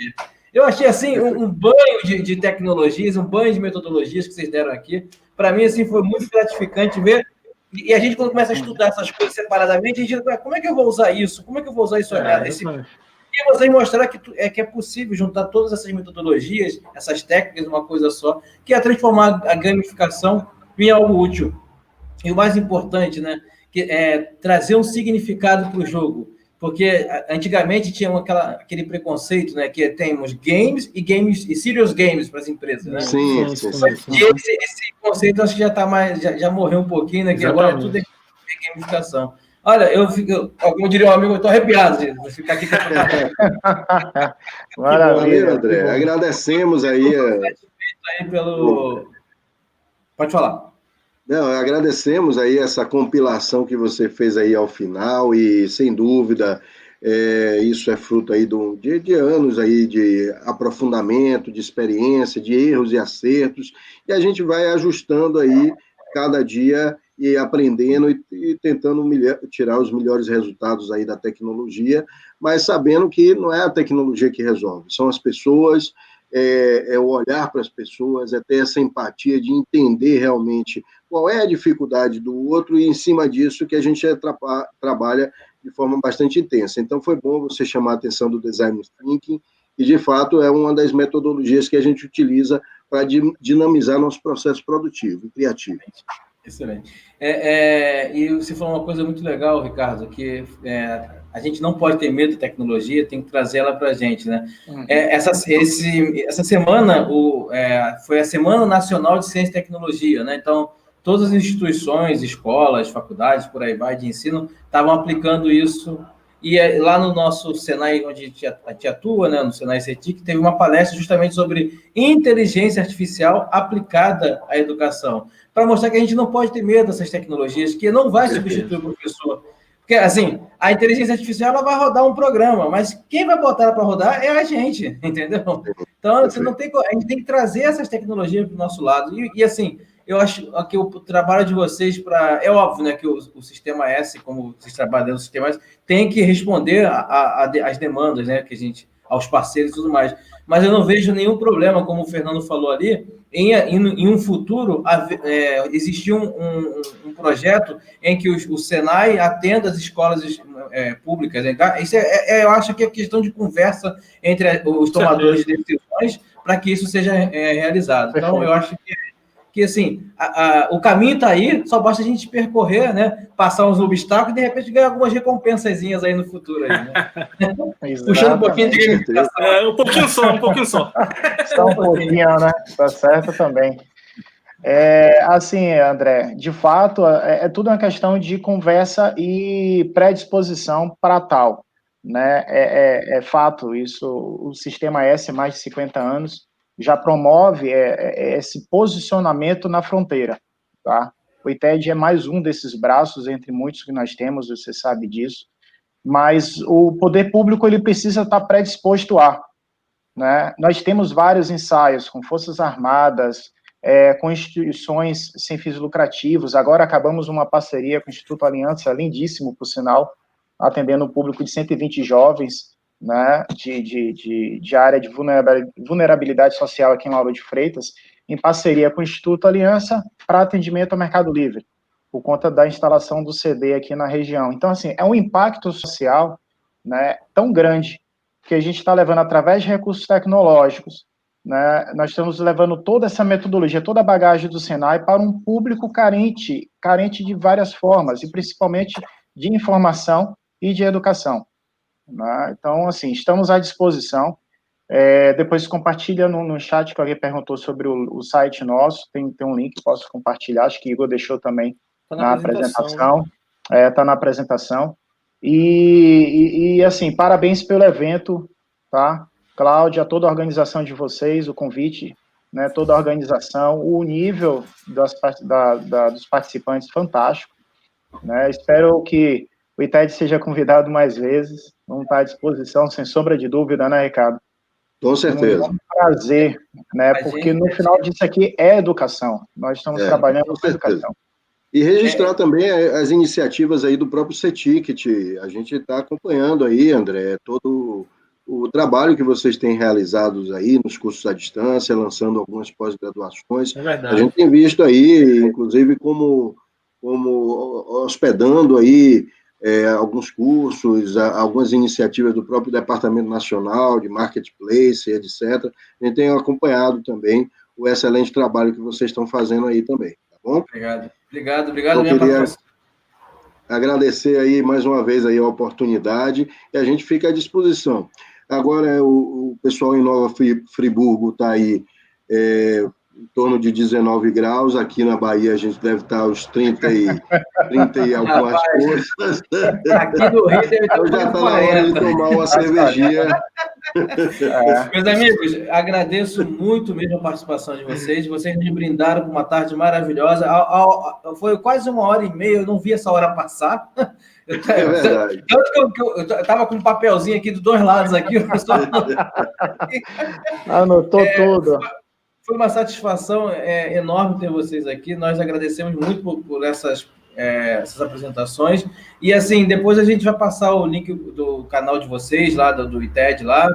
Eu achei, assim, um banho de tecnologias, um banho de metodologias que vocês deram aqui. Para mim, assim, foi muito gratificante ver. E a gente, quando começa a estudar essas coisas separadamente, a gente diz, como é que eu vou usar isso? Como é que eu vou usar isso? E vocês mostraram que é possível juntar todas essas metodologias, essas técnicas, numa coisa só, que é transformar a gamificação em algo útil. E o mais importante, né, que é trazer um significado para o jogo. Porque antigamente tinha aquele preconceito, né, que temos games e serious games para as empresas, né? Sim. E esse conceito acho que já morreu um pouquinho, né? Que agora tudo é gamificação. Olha, como diria um amigo, eu estou arrepiado de ficar aqui. Maravilha, André. Agradecemos aí. Pode falar. Não, agradecemos aí essa compilação que você fez aí ao final e, sem dúvida, isso é fruto aí de anos aí de aprofundamento, de experiência, de erros e acertos, e a gente vai ajustando aí cada dia e aprendendo e tentando tirar os melhores resultados aí da tecnologia, mas sabendo que não é a tecnologia que resolve, são as pessoas, é o olhar para as pessoas, é ter essa empatia de entender realmente qual é a dificuldade do outro e, em cima disso, que a gente trabalha de forma bastante intensa. Então, foi bom você chamar a atenção do Design Thinking, e, de fato, é uma das metodologias que a gente utiliza para dinamizar nosso processo produtivo e criativo. Excelente. E você falou uma coisa muito legal, Ricardo, que a gente não pode ter medo da tecnologia, tem que trazer ela para a gente, né? Essa semana foi a Semana Nacional de Ciência e Tecnologia, né? Então, todas as instituições, escolas, faculdades, por aí vai, de ensino, estavam aplicando isso. E lá no nosso Senai, onde a gente atua, né, no Senai CETIC, teve uma palestra justamente sobre inteligência artificial aplicada à educação, para mostrar que a gente não pode ter medo dessas tecnologias, que não vai substituir o professor. Porque, assim, a inteligência artificial ela vai rodar um programa, mas quem vai botar ela para rodar é a gente, entendeu? Então, a gente tem que trazer essas tecnologias para o nosso lado. E assim, eu acho que o trabalho de vocês é óbvio, né, que o Sistema S, como vocês trabalham dentro do Sistema S, tem que responder às demandas, né, aos parceiros e tudo mais. Mas eu não vejo nenhum problema, como o Fernando falou ali, em um futuro existir um projeto em que o Senai atenda as escolas públicas. Isso eu acho que é questão de conversa entre os tomadores de decisões para que isso seja realizado. Então, eu acho que assim, o caminho está aí, só basta a gente percorrer, né? Passar uns obstáculos e, de repente, ganhar algumas recompensazinhas aí no futuro. Aí, né? Puxando um pouquinho de gamificação. Um pouquinho só. Só um pouquinho, né? Tá certo também. Assim, André, de fato, tudo uma questão de conversa e predisposição para tal, né? É fato, isso, o Sistema S, mais de 50 anos, já promove esse posicionamento na fronteira, tá? O ITED é mais um desses braços, entre muitos que nós temos, você sabe disso, mas o poder público ele precisa estar predisposto né? Nós temos vários ensaios com Forças Armadas, com instituições sem fins lucrativos, agora acabamos uma parceria com o Instituto Aliança, lindíssimo, por sinal, atendendo um público de 120 jovens, né, de área de vulnerabilidade social aqui em Lauro de Freitas, em parceria com o Instituto Aliança para atendimento ao Mercado Livre, por conta da instalação do CD aqui na região. Então, assim, é um impacto social, né, tão grande que a gente está levando através de recursos tecnológicos, né, nós estamos levando toda essa metodologia, toda a bagagem do Senai para um público carente de várias formas, e principalmente de informação e de educação. Então, assim, estamos à disposição. Depois compartilha no chat que alguém perguntou sobre o site nosso, tem um link, posso compartilhar, acho que Igor deixou também na apresentação. Está na apresentação. E, assim, parabéns pelo evento, tá? Cláudia, toda a organização de vocês, o convite, né? Toda a organização, o nível dos participantes, fantástico, né? Espero que o ITED seja convidado mais vezes. Vamos estar à disposição, sem sombra de dúvida, né, Ricardo? Com certeza. É um prazer, né? Porque no final disso aqui é educação. Nós estamos trabalhando com educação. E registrar também as iniciativas aí do próprio CETICT. A gente está acompanhando aí, André, todo o trabalho que vocês têm realizados aí nos cursos à distância, lançando algumas pós-graduações. É verdade. A gente tem visto aí, inclusive, como hospedando aí alguns cursos, algumas iniciativas do próprio Departamento Nacional de Marketplace, etc. A gente tem acompanhado também o excelente trabalho que vocês estão fazendo aí também, tá bom? Obrigado. Eu queria agradecer aí mais uma vez aí a oportunidade e a gente fica à disposição. Agora o pessoal em Nova Friburgo está aí em torno de 19 graus, aqui na Bahia a gente deve estar aos 30 e algumas coisas. Aqui no Rio deve estar já está na hora de tomar uma cervejinha. Meus amigos, agradeço muito mesmo a participação de vocês. Vocês me brindaram com uma tarde maravilhosa. Foi quase 1h30, eu não vi essa hora passar. É verdade. Tanto que eu estava com um papelzinho aqui dos dois lados aqui. Anotou tudo. Foi uma satisfação enorme ter vocês aqui. Nós agradecemos muito por essas apresentações. E, assim, depois a gente vai passar o link do canal de vocês, lá do ITED, lá,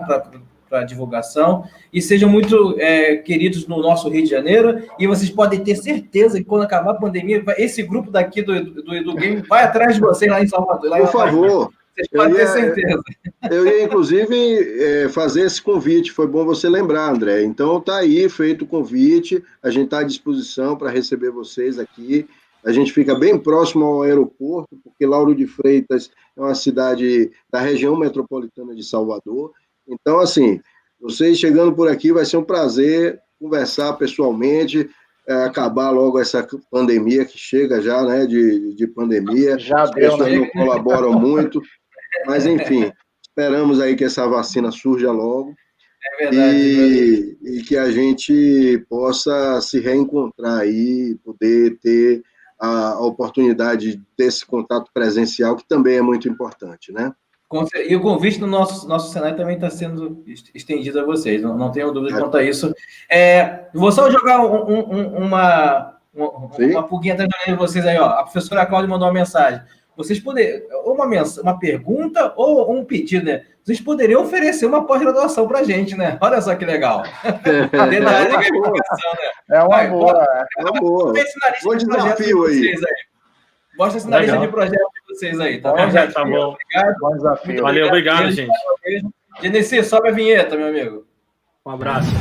para divulgação. E sejam muito queridos no nosso Rio de Janeiro. E vocês podem ter certeza que, quando acabar a pandemia, esse grupo daqui do EduGame vai atrás de vocês lá em Salvador. Lá por favor. Vocês podem ter certeza. Eu ia, inclusive, fazer esse convite. Foi bom você lembrar, André. Então, está aí feito o convite. A gente está à disposição para receber vocês aqui. A gente fica bem próximo ao aeroporto, porque Lauro de Freitas é uma cidade da região metropolitana de Salvador. Então, assim, vocês chegando por aqui, vai ser um prazer conversar pessoalmente, acabar logo essa pandemia que chega já, né, de pandemia. Já deu, as pessoas não colaboram muito. Mas, enfim, esperamos aí que essa vacina surja logo. É verdade. E que a gente possa se reencontrar aí, poder ter a oportunidade desse contato presencial, que também é muito importante, né? E o convite do nosso cenário também está sendo estendido a vocês, não tenho dúvida quanto a isso. Vou só jogar uma pulguinha atrás de vocês aí, ó. A professora Cláudia mandou uma mensagem. Vocês poderiam, uma pergunta ou um pedido, né? Vocês poderiam oferecer uma pós-graduação para a gente, né? Olha só que legal. É uma boa. Bom desafio aí. Mostra esse nariz de projeto de vocês aí, tá bom? Tá bom. Obrigado. Bom desafio. Valeu, obrigado, gente. Genesi, sobe a vinheta, meu amigo. Um abraço.